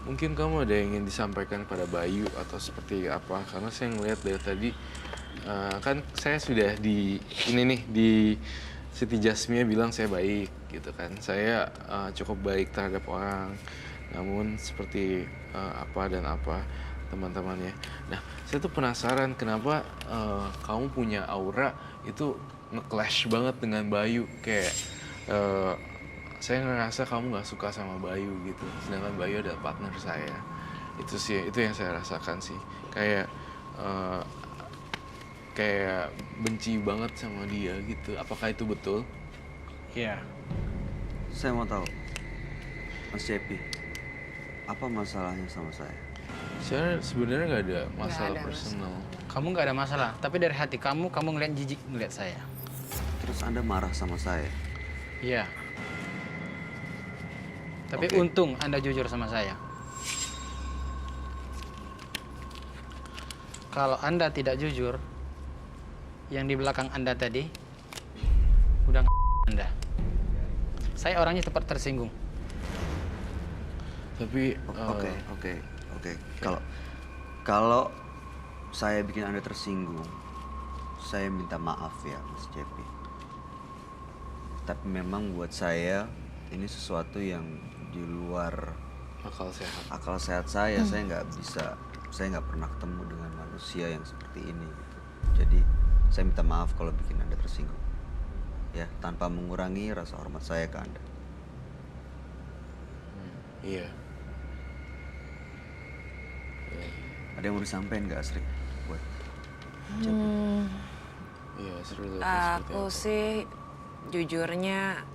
mungkin kamu ada yang ingin disampaikan kepada Bayu atau seperti apa, karena saya ngelihat dari tadi kan saya sudah di ini nih di Siti Jasmia bilang saya baik gitu kan, saya cukup baik terhadap orang, namun seperti apa dan apa teman-temannya. Nah saya tuh penasaran kenapa kamu punya aura itu nge-clash banget dengan Bayu, kayak saya ngerasa kamu nggak suka sama Bayu gitu, sedangkan Bayu adalah partner saya. Itu sih, itu yang saya rasakan sih, kayak kayak benci banget sama dia gitu. Apakah itu betul? Iya. saya mau tahu, Mas Cepi, apa masalahnya sama saya? Saya sebenarnya nggak ada masalah ada personal. Kamu nggak ada masalah, tapi dari hati kamu ngeliat jijik ngeliat saya. Terus Anda marah sama saya? Iya. Tapi Oke. untung Anda jujur sama saya. Kalau Anda tidak jujur, yang di belakang Anda tadi udah Anda. Saya orangnya cepat tersinggung. Tapi Oke. Kalau saya bikin Anda tersinggung, saya minta maaf ya, Mas Cepi. Tapi memang buat saya ini sesuatu yang di luar akal sehat. saya. Saya nggak pernah ketemu dengan manusia yang seperti ini gitu. Jadi saya minta maaf kalau bikin Anda tersinggung, ya, tanpa mengurangi rasa hormat saya ke Anda. Iya. Ada yang mau disampaikan nggak Sri? Buat Iya, seru. Aku sih jujurnya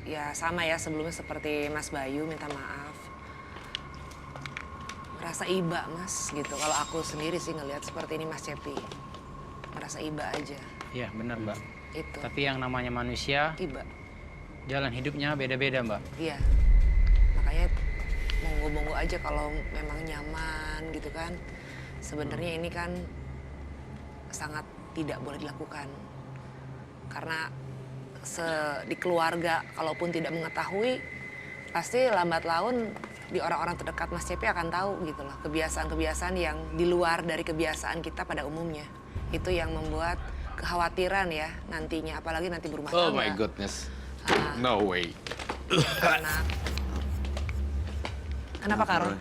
ya sama ya sebelumnya seperti Mas Bayu minta maaf. Merasa iba Mas gitu. Kalau aku sendiri sih ngelihat seperti ini Mas Cepi. Merasa iba aja. Iya benar Mbak. Itu. Tapi yang namanya manusia, Iba. jalan hidupnya beda-beda Mbak. Iya. Makanya monggo-monggo aja kalau memang nyaman gitu kan. Sebenarnya ini kan sangat tidak boleh dilakukan. Karena di keluarga kalaupun tidak mengetahui pasti lambat laun di orang-orang terdekat Mas Cepi akan tahu gitu loh kebiasaan-kebiasaan yang di luar dari kebiasaan kita pada umumnya. Itu yang membuat kekhawatiran ya nantinya apalagi nanti berumah tangga. Oh my goodness. No way. Anak. Kenapa Karo? Roy?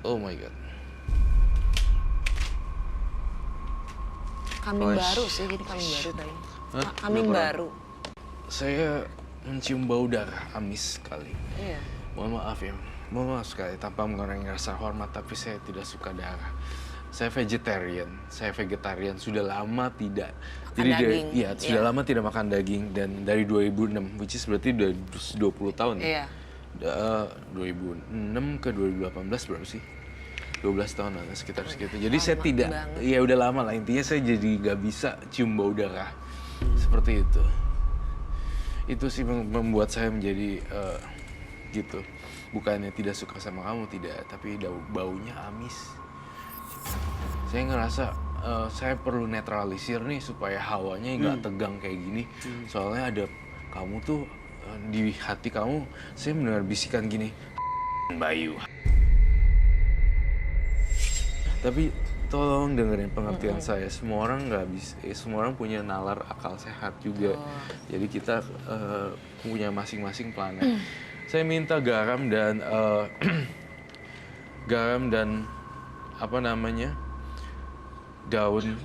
Oh my god. Kambing Roy. baru sih, ini kambing baru tadi. Hah? Kambing Kenapa, Roy? baru. Saya mencium bau darah amis sekali. Iya. Mohon maaf ya. Mohon maaf sekali tanpa mengurangi rasa hormat, tapi saya tidak suka darah. Saya vegetarian. Sudah lama tidak. Makan daging. Sudah Iya. lama tidak makan daging dan dari 2006, which is berarti udah 20 tahun ya. Iya. 2006 ke 2018 berapa sih? 12 tahun lah, sekitar segitu. Jadi saya Lama tidak, banget. ya udah lama lah. Intinya saya jadi nggak bisa cium bau darah. Seperti itu. Itu sih membuat saya menjadi gitu. Bukannya tidak suka sama kamu, tidak. Tapi baunya amis. Saya ngerasa saya perlu netralisir nih supaya hawanya nggak tegang kayak gini. Soalnya ada kamu tuh di hati kamu, saya mendengar bisikan gini, Bayu. Tapi tolong dengerin pengertian saya. Semua orang nggak bisa, semua orang punya nalar akal sehat juga. Jadi kita punya masing-masing planet. Saya minta garam dan apa namanya, daun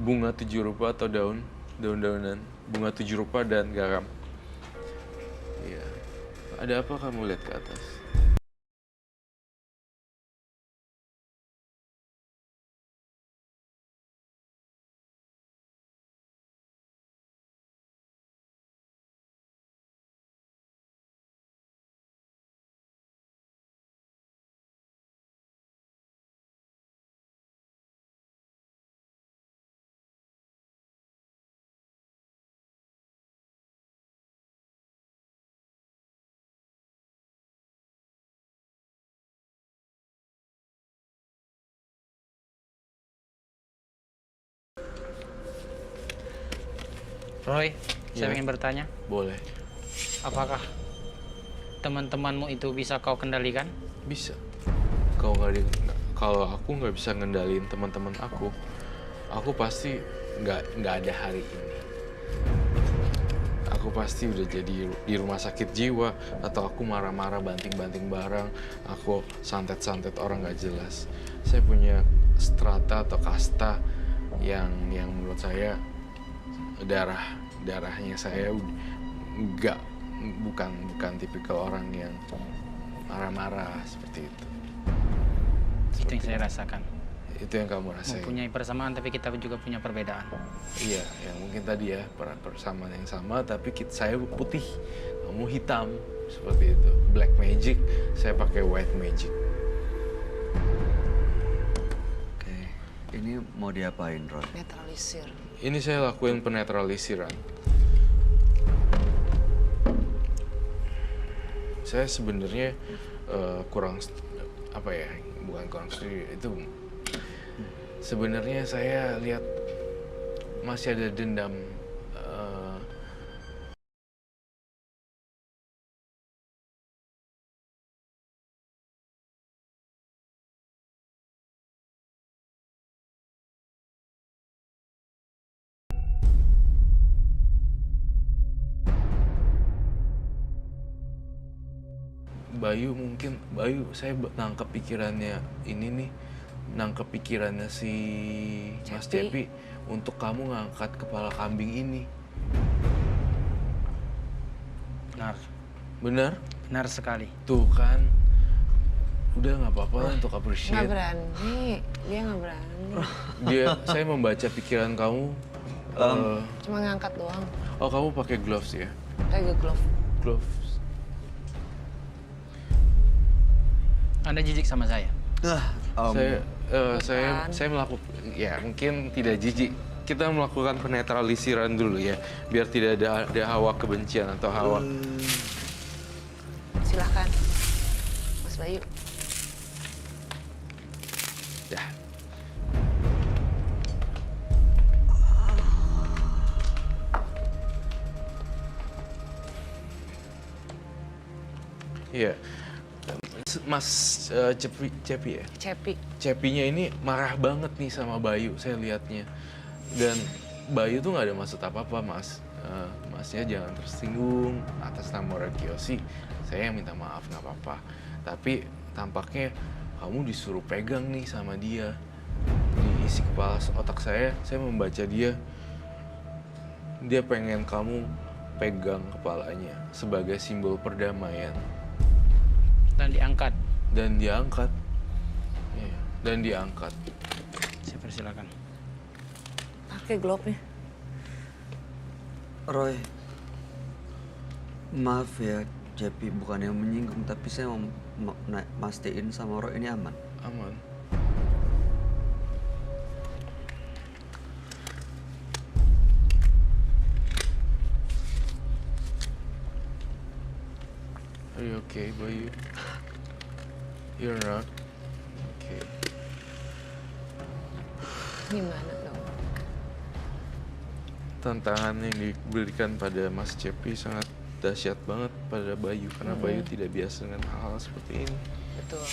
bunga 7 rupa atau daun-daunan bunga 7 rupa dan garam. Iya. Ada apa kamu lihat ke atas? Roy, saya Ya. ingin bertanya, Boleh. apakah teman-temanmu itu bisa kau kendalikan? Bisa. Kalau aku nggak bisa ngendalin teman-teman aku pasti nggak ada hari ini. Aku pasti udah jadi di rumah sakit jiwa, atau aku marah-marah banting-banting barang, aku santet-santet orang nggak jelas. Saya punya strata atau kasta yang menurut saya darahnya saya bukan tipikal orang yang marah-marah seperti itu. Itu yang saya rasakan. Itu yang kamu rasain. Mempunyai persamaan tapi kita juga punya perbedaan. Iya, yang mungkin tadi ya persamaan yang sama, tapi saya putih, kamu hitam, seperti itu. Black magic, saya pakai white magic. Oke, ini mau diapain, Roy? Netralisir. Ini saya lakuin penetralisiran. Saya sebenarnya bukan kurang setuju, itu sebenarnya saya lihat masih ada dendam. Bayu, saya nangkep pikirannya si Mas Cepi untuk kamu ngangkat kepala kambing ini. Benar, Benar? Benar sekali. Tuh kan, udah nggak apa-apa lah untuk Nggak appreciate. berani, dia nggak berani. Saya membaca pikiran kamu. Cuma ngangkat doang, Oh, kamu pakai gloves ya? kayak glove. Gloves. Anda jijik sama saya. Saya melakukan, ya mungkin tidak jijik. Kita melakukan penetralisiran dulu ya, biar tidak ada hawa kebencian atau hawa. Silahkan, Mas Bayu. Ya. Iya. Mas Cepi ya? Cepi. Cepinya ini marah banget nih sama Bayu, saya lihatnya. Dan Bayu tuh nggak ada maksud apa-apa, Mas. Masnya jangan tersinggung atas nama Roy Kiyoshi. Saya yang minta maaf, nggak apa-apa. Tapi tampaknya kamu disuruh pegang nih sama dia. Di isi kepala otak saya membaca dia. Dia pengen kamu pegang kepalanya sebagai simbol perdamaian. Dan diangkat. Dan diangkat. Iya, dan diangkat. Saya persilakan. Pakai glove-nya. Roy, maaf ya, Cepi bukan yang menyinggung, tapi saya mau mastiin sama Roy ini aman. Aman. Are you okay, Bayu? You're not? Okay. Gimana dong? Tantangan yang diberikan pada Mas Cepi sangat dahsyat banget pada Bayu, karena Bayu tidak biasa dengan hal-hal seperti ini. Betul.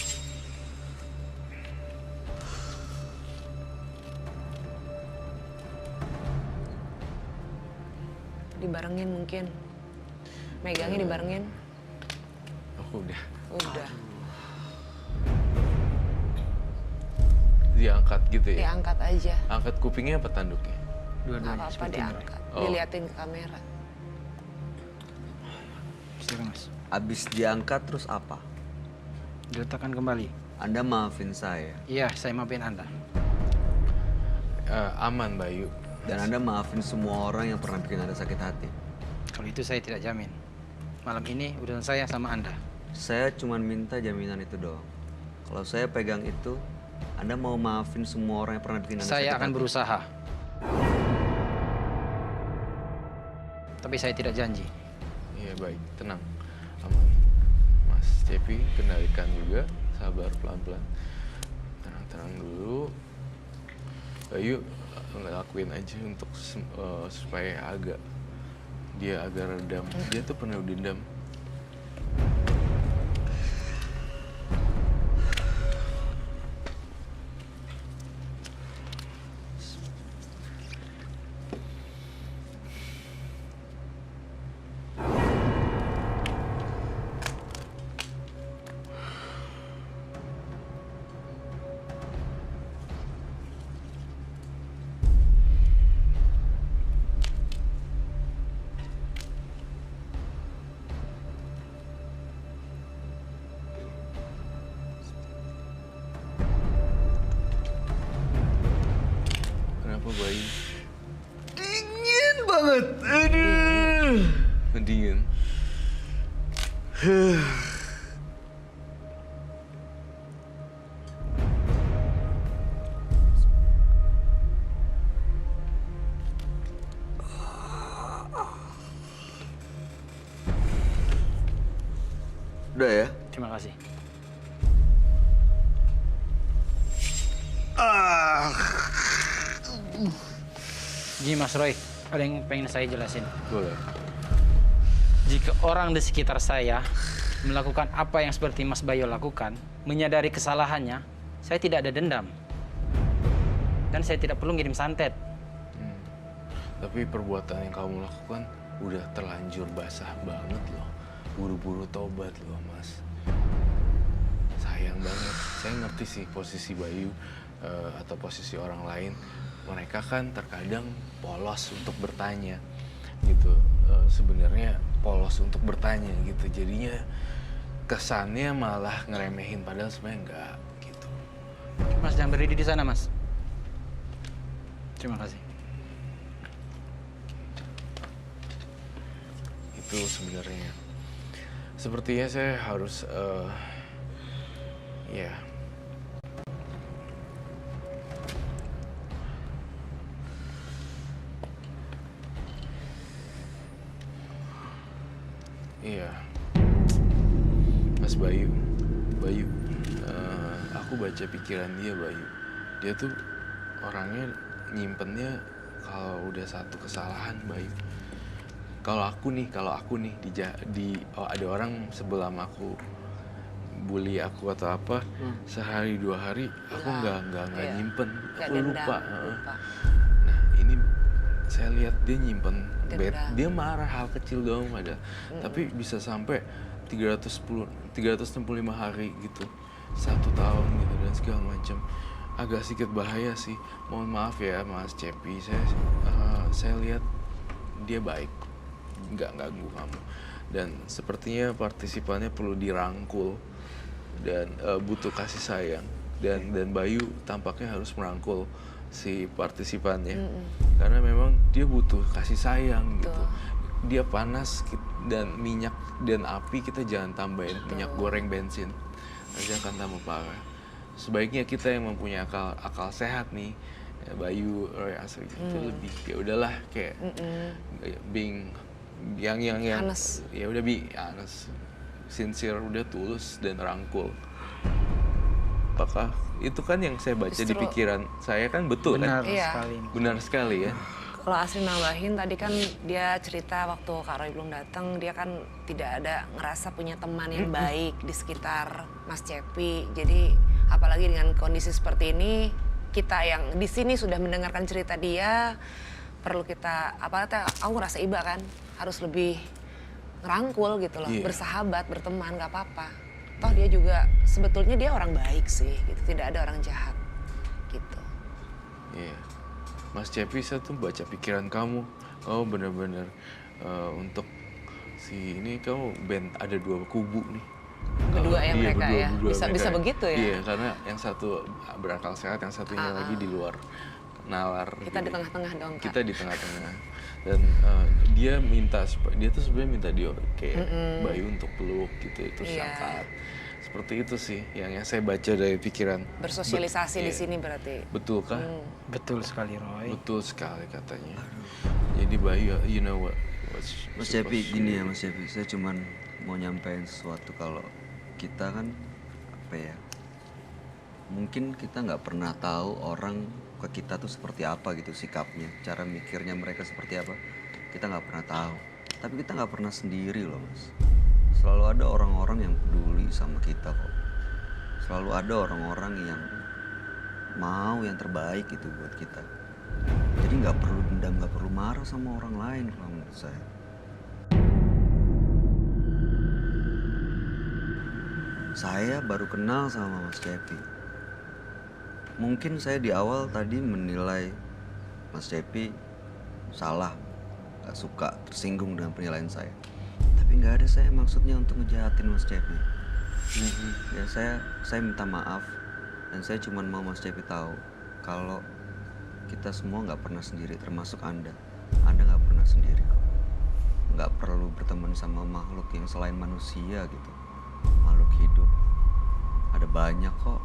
Dibarengin mungkin. Megangnya dibarengin. Aku udah Udah. diangkat gitu ya? Diangkat aja. Angkat kupingnya apa tanduknya? Nggak Dua-duanya apa-apa seperti ini. diangkat. Oh. Diliatin ke kamera. Silakan, Mas. Abis diangkat terus apa? Diletakkan kembali. Anda maafin saya. Iya, saya maafin Anda. Aman, Bayu. Dan Anda maafin semua orang yang pernah bikin Anda sakit hati. Kalau itu saya tidak jamin. Malam ini urusan saya sama Anda. Saya cuma minta jaminan itu doang. Kalau saya pegang itu, Anda mau maafin semua orang yang pernah bikin Anda sakit Saya hati? akan berusaha. Tapi saya tidak janji. Iya, baik. Tenang. Aman. Mas Cepi, kendalikan juga. Sabar, pelan-pelan. Tenang-tenang dulu. Bayu, ngelakuin aja untuk supaya dia agak redam. Dia tuh penuh dendam. Kenapa, Bayu? Dingin banget. Aduh. Mendingin. Udah ya? Terima kasih. Gini Mas Roy, ada yang pengen saya jelasin. Boleh. Jika orang di sekitar saya melakukan apa yang seperti Mas Bayu lakukan, menyadari kesalahannya, saya tidak ada dendam. Dan saya tidak perlu ngirim santet. Tapi perbuatan yang kamu lakukan udah terlanjur basah banget loh. Buru-buru tobat loh, Mas. Sayang banget. Saya ngerti sih posisi Bayu atau posisi orang lain. Mereka kan terkadang polos untuk bertanya gitu. Sebenarnya polos untuk bertanya gitu. Jadinya kesannya malah ngeremehin padahal sebenarnya enggak gitu. Mas jangan berdiri di sana, Mas. Terima kasih. Itu sebenarnya. Sepertinya saya harus ya. Iya. Mas Bayu, aku baca pikiran dia, Bayu. Dia tuh orangnya nyimpennya kalau udah satu kesalahan, Bayu. Kalau aku nih ada orang sebelum aku bully aku atau apa, sehari 2 hari aku nggak Iya. nyimpen, Nggak aku dendam, lupa. lupa. Nah ini saya lihat dia nyimpen bad, Dendam. dia marah hal kecil doang ada, tapi bisa sampai 365 hari gitu, 1 tahun gitu dan segala macam. Agak sedikit bahaya sih. Mohon maaf ya Mas Cepi, saya lihat dia baik, nggak ganggu kamu, dan sepertinya partisipannya perlu dirangkul dan butuh kasih sayang, dan Bayu tampaknya harus merangkul si partisipannya karena memang dia butuh kasih sayang gitu. Dia panas dan minyak dan api kita jangan tambahin minyak goreng bensin, nanti akan tambah parah. Sebaiknya kita yang mempunyai akal sehat nih, ya, Bayu, Roy, Asri itu lebih ya udahlah kayak being yang Honest. ya udah honest, sincere, udah tulus dan rangkul. Apakah itu kan yang saya baca di Justru- pikiran saya kan betul Benar kan? Iya. sekali. Benar sekali ya. Kalau Asri nambahin tadi kan dia cerita waktu Kak Roy belum datang, dia kan tidak ada ngerasa punya teman yang baik di sekitar Mas Cepi. Jadi apalagi dengan kondisi seperti ini, kita yang di sini sudah mendengarkan cerita dia, perlu kita aku ngerasa iba kan harus lebih ngerangkul gitu loh, Iya. bersahabat, berteman, nggak apa-apa. Toh dia juga sebetulnya dia orang baik sih, gitu. Tidak ada orang jahat, gitu. Iya. Mas Cepi, saya tuh baca pikiran kamu. Kamu benar-benar untuk si ini kamu ada 2 kubu nih. Berdua ya Iya, mereka ya, berdua bisa mereka. begitu ya. Iya, karena yang satu berakal sehat, yang satunya lagi di luar nalar. Kita di gitu. tengah-tengah dong Kak. Kita di tengah-tengah. Dan dia tuh sebenarnya minta dia kayak Bayu untuk peluk gitu, itu Iya. syakat. Seperti itu sih yang saya baca dari pikiran. Bersosialisasi di Iya. sini berarti. Betul kah? Betul sekali, Roy. Betul sekali katanya. Jadi Bayu, you know what? Mas Cepi, gini ya Mas Cepi, saya cuman mau nyampein sesuatu kalau kita kan apa ya, mungkin kita nggak pernah tahu orang ke kita tuh seperti apa gitu sikapnya, cara mikirnya mereka seperti apa, kita nggak pernah tahu. Tapi kita nggak pernah sendiri loh Mas. Selalu ada orang-orang yang peduli sama kita kok. Selalu ada orang-orang yang mau yang terbaik itu buat kita. Jadi nggak perlu dendam, nggak perlu marah sama orang lain kalau menurut saya. Saya baru kenal sama Mas Cepi. Mungkin saya di awal tadi menilai Mas Cepi salah, gak suka, tersinggung dengan penilaian saya. Tapi nggak ada saya maksudnya untuk ngejahatin Mas Cepi. Ya saya minta maaf dan saya cuma mau Mas Cepi tahu kalau kita semua nggak pernah sendiri, termasuk Anda. Anda nggak pernah sendiri kok. Nggak perlu berteman sama makhluk yang selain manusia gitu. Makhluk hidup ada banyak kok.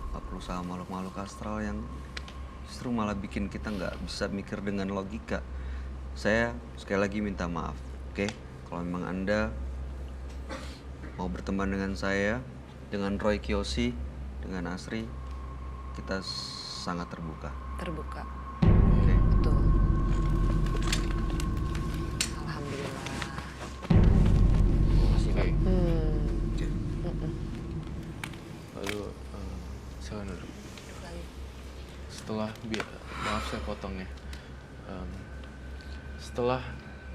Nggak perlu sama makhluk-makhluk astral yang justru malah bikin kita nggak bisa mikir dengan logika. Saya sekali lagi minta maaf, oke? Kalau memang Anda mau berteman dengan saya, dengan Roy Kiyoshi, dengan Asri, kita sangat terbuka. Terbuka. Oke. Betul. Alhamdulillah. Oke. Oke. Lalu saya dulu. Lagi. Setelah maaf saya potongnya. Setelah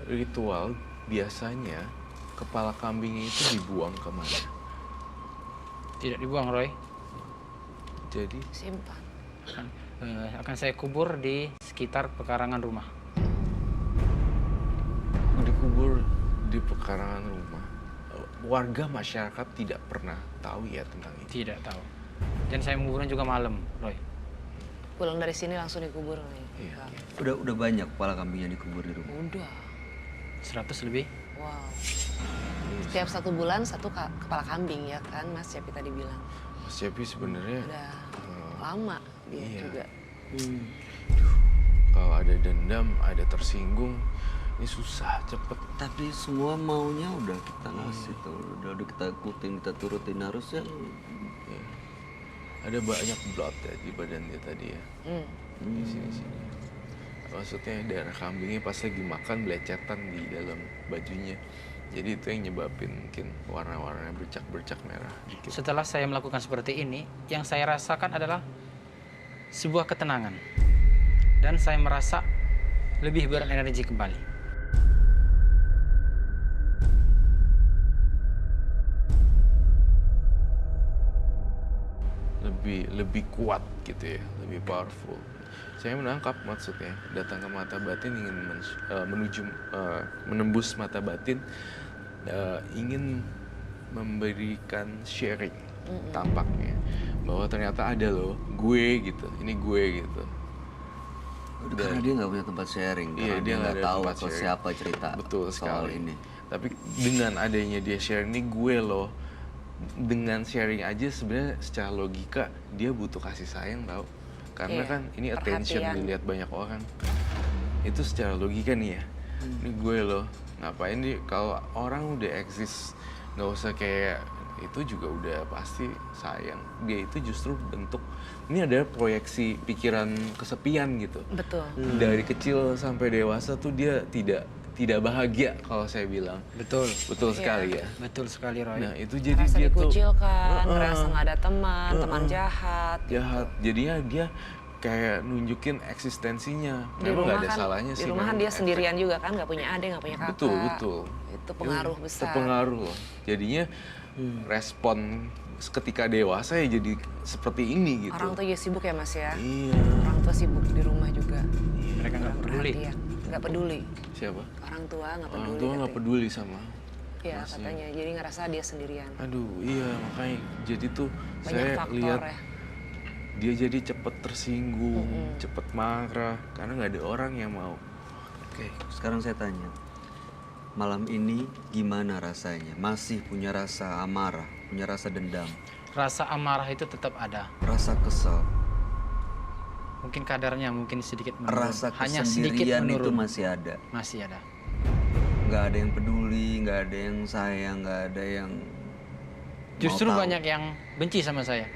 ritual biasanya kepala kambingnya itu dibuang kemana? Tidak dibuang, Roy. Jadi Simpan. Akan saya kubur di sekitar pekarangan rumah. dikubur di pekarangan rumah. warga masyarakat tidak pernah tahu ya tentang ini. Tidak tahu. Dan saya menguburnya juga malam, Roy. Pulang dari sini langsung dikubur nih. Iya. Udah banyak kepala kambing yang dikubur di rumah. Udah. 100 lebih. Wow. Setiap 1 bulan 1 kepala kambing ya kan Mas Cepi tadi bilang. Mas Cepi sebenarnya Udah lama dia iya. juga. Kalau ada dendam, ada tersinggung, ini susah cepet. Tapi semua maunya udah kita ngasih tuh, udah kita ikutin, kita turutin harusnya. Ya. Ada banyak blood ya di badan dia tadi ya. Di sini. Maksudnya darah kambingnya pas lagi makan belecetan di dalam bajunya. Jadi itu yang nyebabin mungkin warna-warnanya bercak-bercak merah dikit. Setelah saya melakukan seperti ini, yang saya rasakan adalah sebuah ketenangan. Dan saya merasa lebih berenergi kembali. Lebih kuat gitu ya, lebih powerful. Saya menangkap maksudnya datang ke mata batin ingin menembus mata batin, ingin memberikan sharing tampaknya bahwa ternyata ada loh gue gitu, ini gue gitu. Karena dia nggak punya tempat sharing, Iya, karena dia nggak ada tahu tempat ke sharing. siapa cerita Betul soal sekali. ini. Tapi dengan adanya dia sharing ini gue loh, dengan sharing aja sebenarnya secara logika dia butuh kasih sayang tau. Karena Iya, kan ini attention perhatian. dilihat banyak orang. Itu secara logika nih ya. Ini gue loh, ngapain nih kalau orang udah eksis, nggak usah kayak itu juga udah pasti sayang. Dia itu justru bentuk, ini adalah proyeksi pikiran kesepian gitu. Betul. Dari kecil sampai dewasa tuh dia tidak bahagia kalau saya bilang. Betul. Betul sekali ya. Betul sekali, Roy. Nah itu jadi Merasa dia tuh dikucilkan, merasa nggak ada teman, teman jahat. jahat. Jadinya dia kayak nunjukin eksistensinya. Di Memang nggak rumah ada kan, salahnya di sih. rumah kan memang dia efek. sendirian juga kan, nggak punya adik, nggak punya kakak. Betul. Itu pengaruh besar. Terpengaruh loh. Jadinya respon ketika dewasa ya jadi seperti ini gitu. Orang tuh ya sibuk ya Mas ya. Iya. Orang tua sibuk di rumah juga. Mereka nggak peduli. Perhatian. Nggak peduli. Siapa? Orang tua nggak peduli. Orang tua nggak katanya. peduli sama. Iya Masih. katanya. Jadi ngerasa dia sendirian. Aduh, iya makanya jadi tuh Banyak saya faktor lihat ya. dia jadi cepet tersinggung, cepet marah karena nggak ada orang yang mau. Oke, sekarang saya tanya. Malam ini gimana rasanya? Masih punya rasa amarah, punya rasa dendam, Rasa amarah itu tetap ada. rasa kesel, Mungkin kadarnya mungkin sedikit menurun. rasa Hanya sedikit kesendirian itu menurun. masih ada. Masih ada. Nggak ada yang peduli, nggak ada yang sayang, nggak ada yang mau Justru tahu. banyak yang benci sama saya.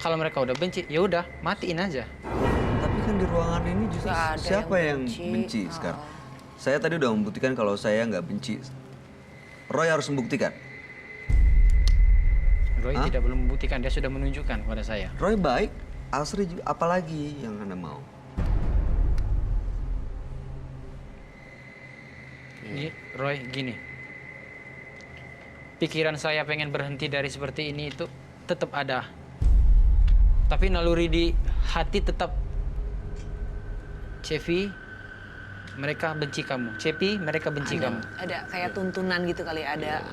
Kalau mereka udah benci, ya udah matiin aja. Tapi kan di ruangan ini justru Nggak ada siapa yang yang benci. benci sekarang? Saya tadi udah membuktikan kalau saya nggak benci. Roy harus membuktikan. Roy tidak belum membuktikan, dia sudah menunjukkan kepada saya. Roy baik, Asri juga, apalagi yang Anda mau? Roy, gini. Pikiran saya pengen berhenti dari seperti ini itu tetap ada. Tapi naluri di hati tetap, Cepi, mereka benci kamu. Cepi, mereka benci kamu. Ada kayak tuntunan gitu kali, ada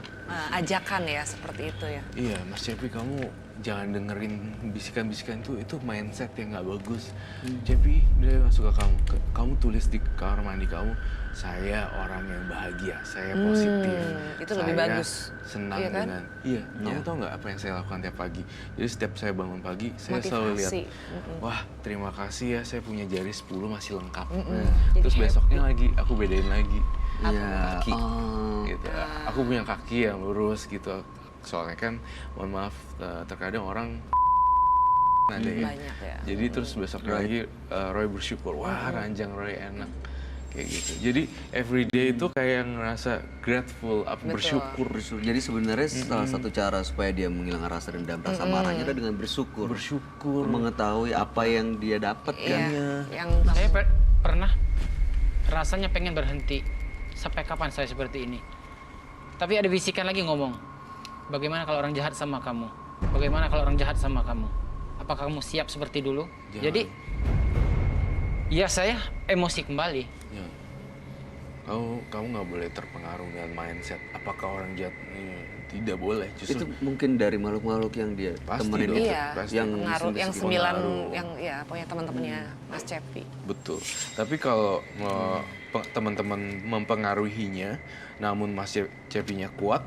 ajakan ya seperti itu ya. Iya, Mas Cepi, kamu jangan dengerin bisikan-bisikan itu mindset yang nggak bagus. Cepi, dia nggak suka kamu. Kamu tulis di kamar mandi kamu, saya orang yang bahagia, saya positif. Itu lebih saya bagus. senang Iya kan? dengan. Iya, kamu tahu nggak apa yang saya lakukan tiap pagi? Jadi setiap saya bangun pagi, saya selalu lihat, Motivasi. wah terima kasih ya, saya punya jari 10 masih lengkap. Jadi Terus besoknya lagi, aku bedain lagi. Iya. Kaki. Oh. Gitu. Aku punya kaki yang lurus gitu. Soalnya kan, mohon maaf, terkadang orang ada ya. Banyak ya. Jadi terus besoknya lagi Roy bersyukur, wah ranjang Roy enak. Kayak gitu. Jadi everyday itu kayak ngerasa grateful, bersyukur. Jadi sebenarnya salah satu cara supaya dia menghilangkan rasa dendam, rasa marahnya adalah dengan bersyukur. Bersyukur. Mengetahui apa yang dia dapat kan. Iya. Yang Saya pernah rasanya pengen berhenti. Sampai kapan saya seperti ini? Tapi ada bisikan lagi ngomong. Bagaimana kalau orang jahat sama kamu? Bagaimana kalau orang jahat sama kamu? Apakah kamu siap seperti dulu? Jangan. Jadi, ya saya emosi kembali. Ya. Kamu nggak boleh terpengaruh dengan mindset. Apakah orang jahat ini Tidak boleh, Itu justru mungkin dari makhluk-makhluk yang dia Pasti temenin dong. itu. Iya, pasti. Yang pengaruh yang bising-bising. 9 pengaruh. yang ya pokoknya teman-temannya Mas Cepi. betul. Tapi kalau teman-teman mempengaruhinya, namun Mas Cepinya kuat,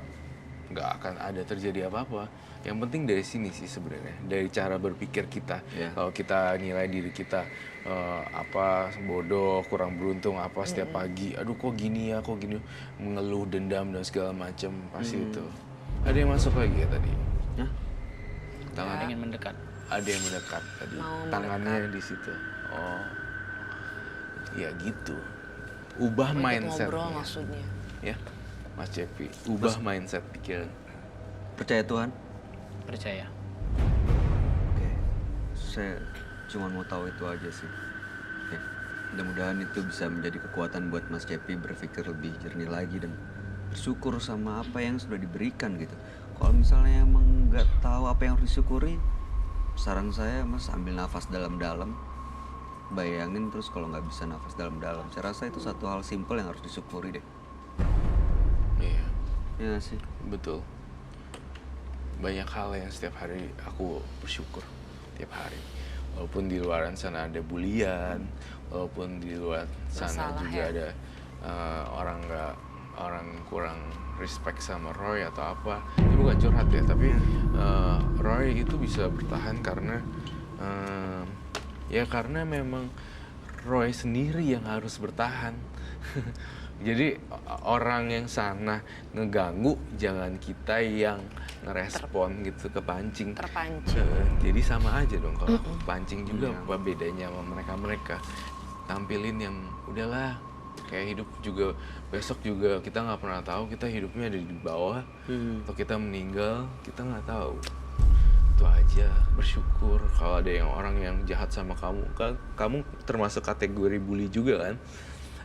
nggak akan ada terjadi apa-apa. Yang penting dari sini sih sebenarnya, dari cara berpikir kita. Iya. Kalau kita nilai diri kita apa bodoh, kurang beruntung apa setiap pagi, aduh kok gini ya, kok gini, mengeluh, dendam dan segala macam, pasti itu. Ada yang masuk lagi ya tadi? Hah? Tangan Ingin mendekat. ada yang mendekat tadi, Mau tangannya di situ. Oh, ya gitu. Ubah Mau ikut mindset, ngobrol maksudnya. ya, Mas Cepi. Ubah mindset pikiran. Percaya Tuhan? Percaya. Oke. Saya cuma mau tahu itu aja sih. Oke. Mudah-mudahan itu bisa menjadi kekuatan buat Mas Cepi berpikir lebih jernih lagi dan bersyukur sama apa yang sudah diberikan gitu. Kalau misalnya emang nggak tahu apa yang harus disyukuri, saran saya Mas ambil nafas dalam-dalam. Bayangin terus kalau nggak bisa nafas dalam-dalam. Saya rasa itu satu hal simpel yang harus disyukuri deh. Iya, Ya nggak sih? betul. Banyak hal yang setiap hari aku bersyukur tiap hari. Walaupun di luar sana ada bulian, walaupun di luar sana Masalah juga ya. ada orang kurang respect sama Roy atau apa. Ini bukan curhat ya, tapi Roy itu bisa bertahan karena ya karena memang Roy sendiri yang harus bertahan. Jadi orang yang sana ngeganggu, jangan kita yang ngerespon gitu, kepancing. Terpancing. Jadi sama aja dong kalau aku pancing juga, apa bedanya sama mereka tampilin yang udahlah, kayak hidup juga besok juga kita nggak pernah tahu, kita hidupnya ada di bawah atau kita meninggal, kita nggak tahu. Itu aja, bersyukur. Kalau ada orang yang jahat sama kamu, kamu termasuk kategori bully juga kan,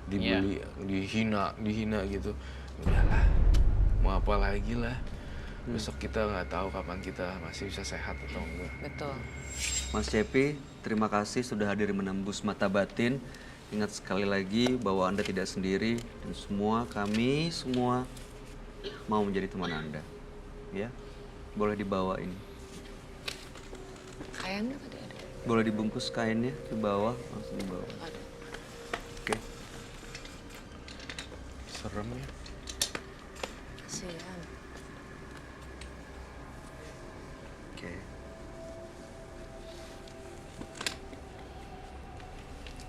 dibully, dihina gitu. Udahlah, mau apa lagi lah. Besok kita nggak tahu kapan kita masih bisa sehat atau enggak. Betul. Mas Cepi, terima kasih sudah hadir menembus mata batin. Ingat sekali lagi bahwa Anda tidak sendiri dan kami semua mau menjadi teman Anda. Ya, boleh dibawa ini. Kayaknya tadi ada. Boleh dibungkus kainnya di bawah, langsung dibawa. Ada. Oke. Serem ya. Kasihan. Oke.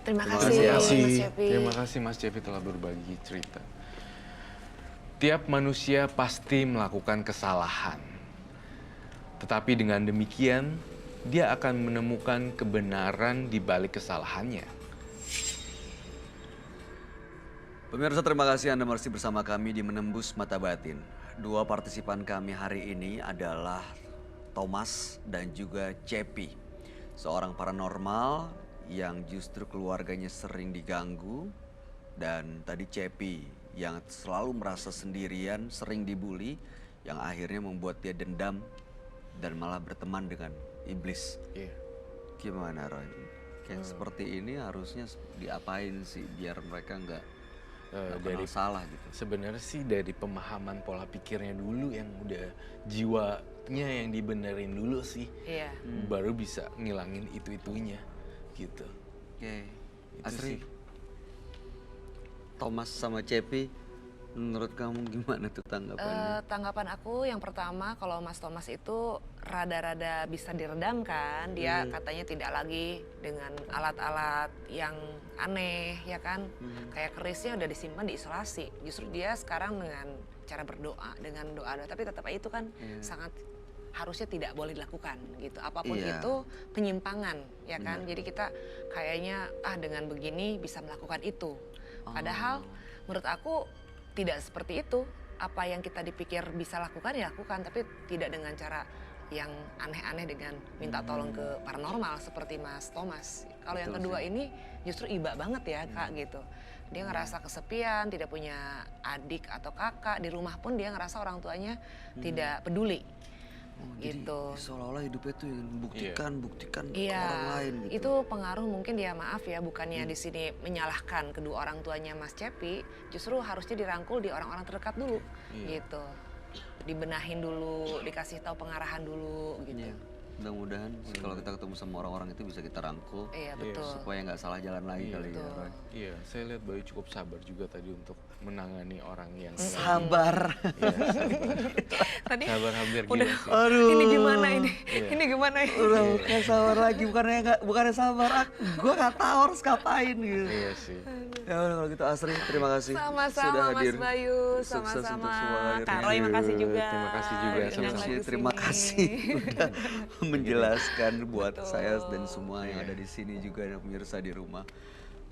Terima Terima kasih kasih. Mas Cepi. Terima kasih Mas Cepi telah berbagi cerita. Tiap manusia pasti melakukan kesalahan. Tetapi dengan demikian, dia akan menemukan kebenaran di balik kesalahannya. Pemirsa, terima kasih Anda masih bersama kami di Menembus Mata Batin. Dua partisipan kami hari ini adalah Thomas dan juga Cepi. Seorang paranormal yang justru keluarganya sering diganggu. Dan tadi Cepi yang selalu merasa sendirian, sering dibully, yang akhirnya membuat dia dendam dan malah berteman dengan iblis. Iya. Gimana Roy? Kayak seperti ini harusnya diapain sih biar mereka nggak Dari salah gitu? sebenarnya sih dari pemahaman pola pikirnya dulu yang udah jiwanya yang dibenerin dulu sih, Iya. baru bisa ngilangin itu-itunya gitu. Oke, Itu Asri, sih. Thomas sama Cepi, menurut kamu gimana tuh tanggapannya? Tanggapan aku yang pertama, kalau Mas Thomas itu rada-rada bisa diredamkan. Dia katanya tidak lagi dengan alat-alat yang aneh, ya kan? Kayak kerisnya udah disimpan di isolasi. Justru dia sekarang dengan cara berdoa, dengan doa-doa. Tapi tetap aja itu kan sangat harusnya tidak boleh dilakukan gitu. Apapun Iya. itu penyimpangan, ya kan? Jadi kita kayaknya dengan begini bisa melakukan itu. Padahal menurut aku tidak seperti itu. Apa yang kita dipikir bisa lakukan ya lakukan, tapi tidak dengan cara yang aneh-aneh dengan minta tolong ke paranormal seperti Mas Thomas. Kalau yang Betul kedua sih. ini justru iba banget ya Kak gitu. Dia ngerasa kesepian, tidak punya adik atau kakak. Di rumah pun dia ngerasa orang tuanya tidak peduli. Jadi gitu. seolah-olah hidupnya tuh ingin buktikan ke Iya, orang lain gitu. itu pengaruh mungkin dia maaf ya, bukannya di sini menyalahkan kedua orang tuanya Mas Cepi, justru harusnya dirangkul di orang-orang terdekat dulu, gitu. dibenahin dulu, dikasih tahu pengarahan dulu gitu. Iya. Mudah-mudahan kalau kita ketemu sama orang-orang itu bisa kita rangkul. Iya, betul. Supaya nggak salah jalan lagi kali ya, Roy. Iya, saya lihat Bayu cukup sabar juga tadi untuk menangani orang yang Sabar. Iya, sabar. Tadi Sabar hampir udah, gila sih. Aduh. ini gimana ini? Iya. Ini gimana ini? Udah bukan sabar lagi, bukannya sabar. Gue nggak tahu harus ngapain gitu. Iya sih. Ya udah kalau gitu Asri, terima kasih Sama-sama sudah Mas hadir. Bayu, Sukses untuk sama-sama. semua karirnya. Kak Roy, makasih juga. Terima kasih juga, Diundang sama-sama. lagi ke Terima sini. kasih udah menjelaskan buat Betul. saya dan semua yang ada di sini juga dan pemirsa di rumah.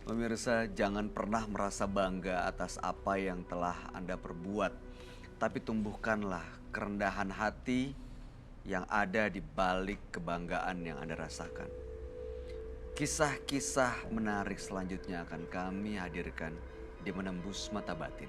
Pemirsa, jangan pernah merasa bangga atas apa yang telah Anda perbuat. Tapi tumbuhkanlah kerendahan hati yang ada di balik kebanggaan yang Anda rasakan. Kisah-kisah menarik selanjutnya akan kami hadirkan di Menembus Mata Batin.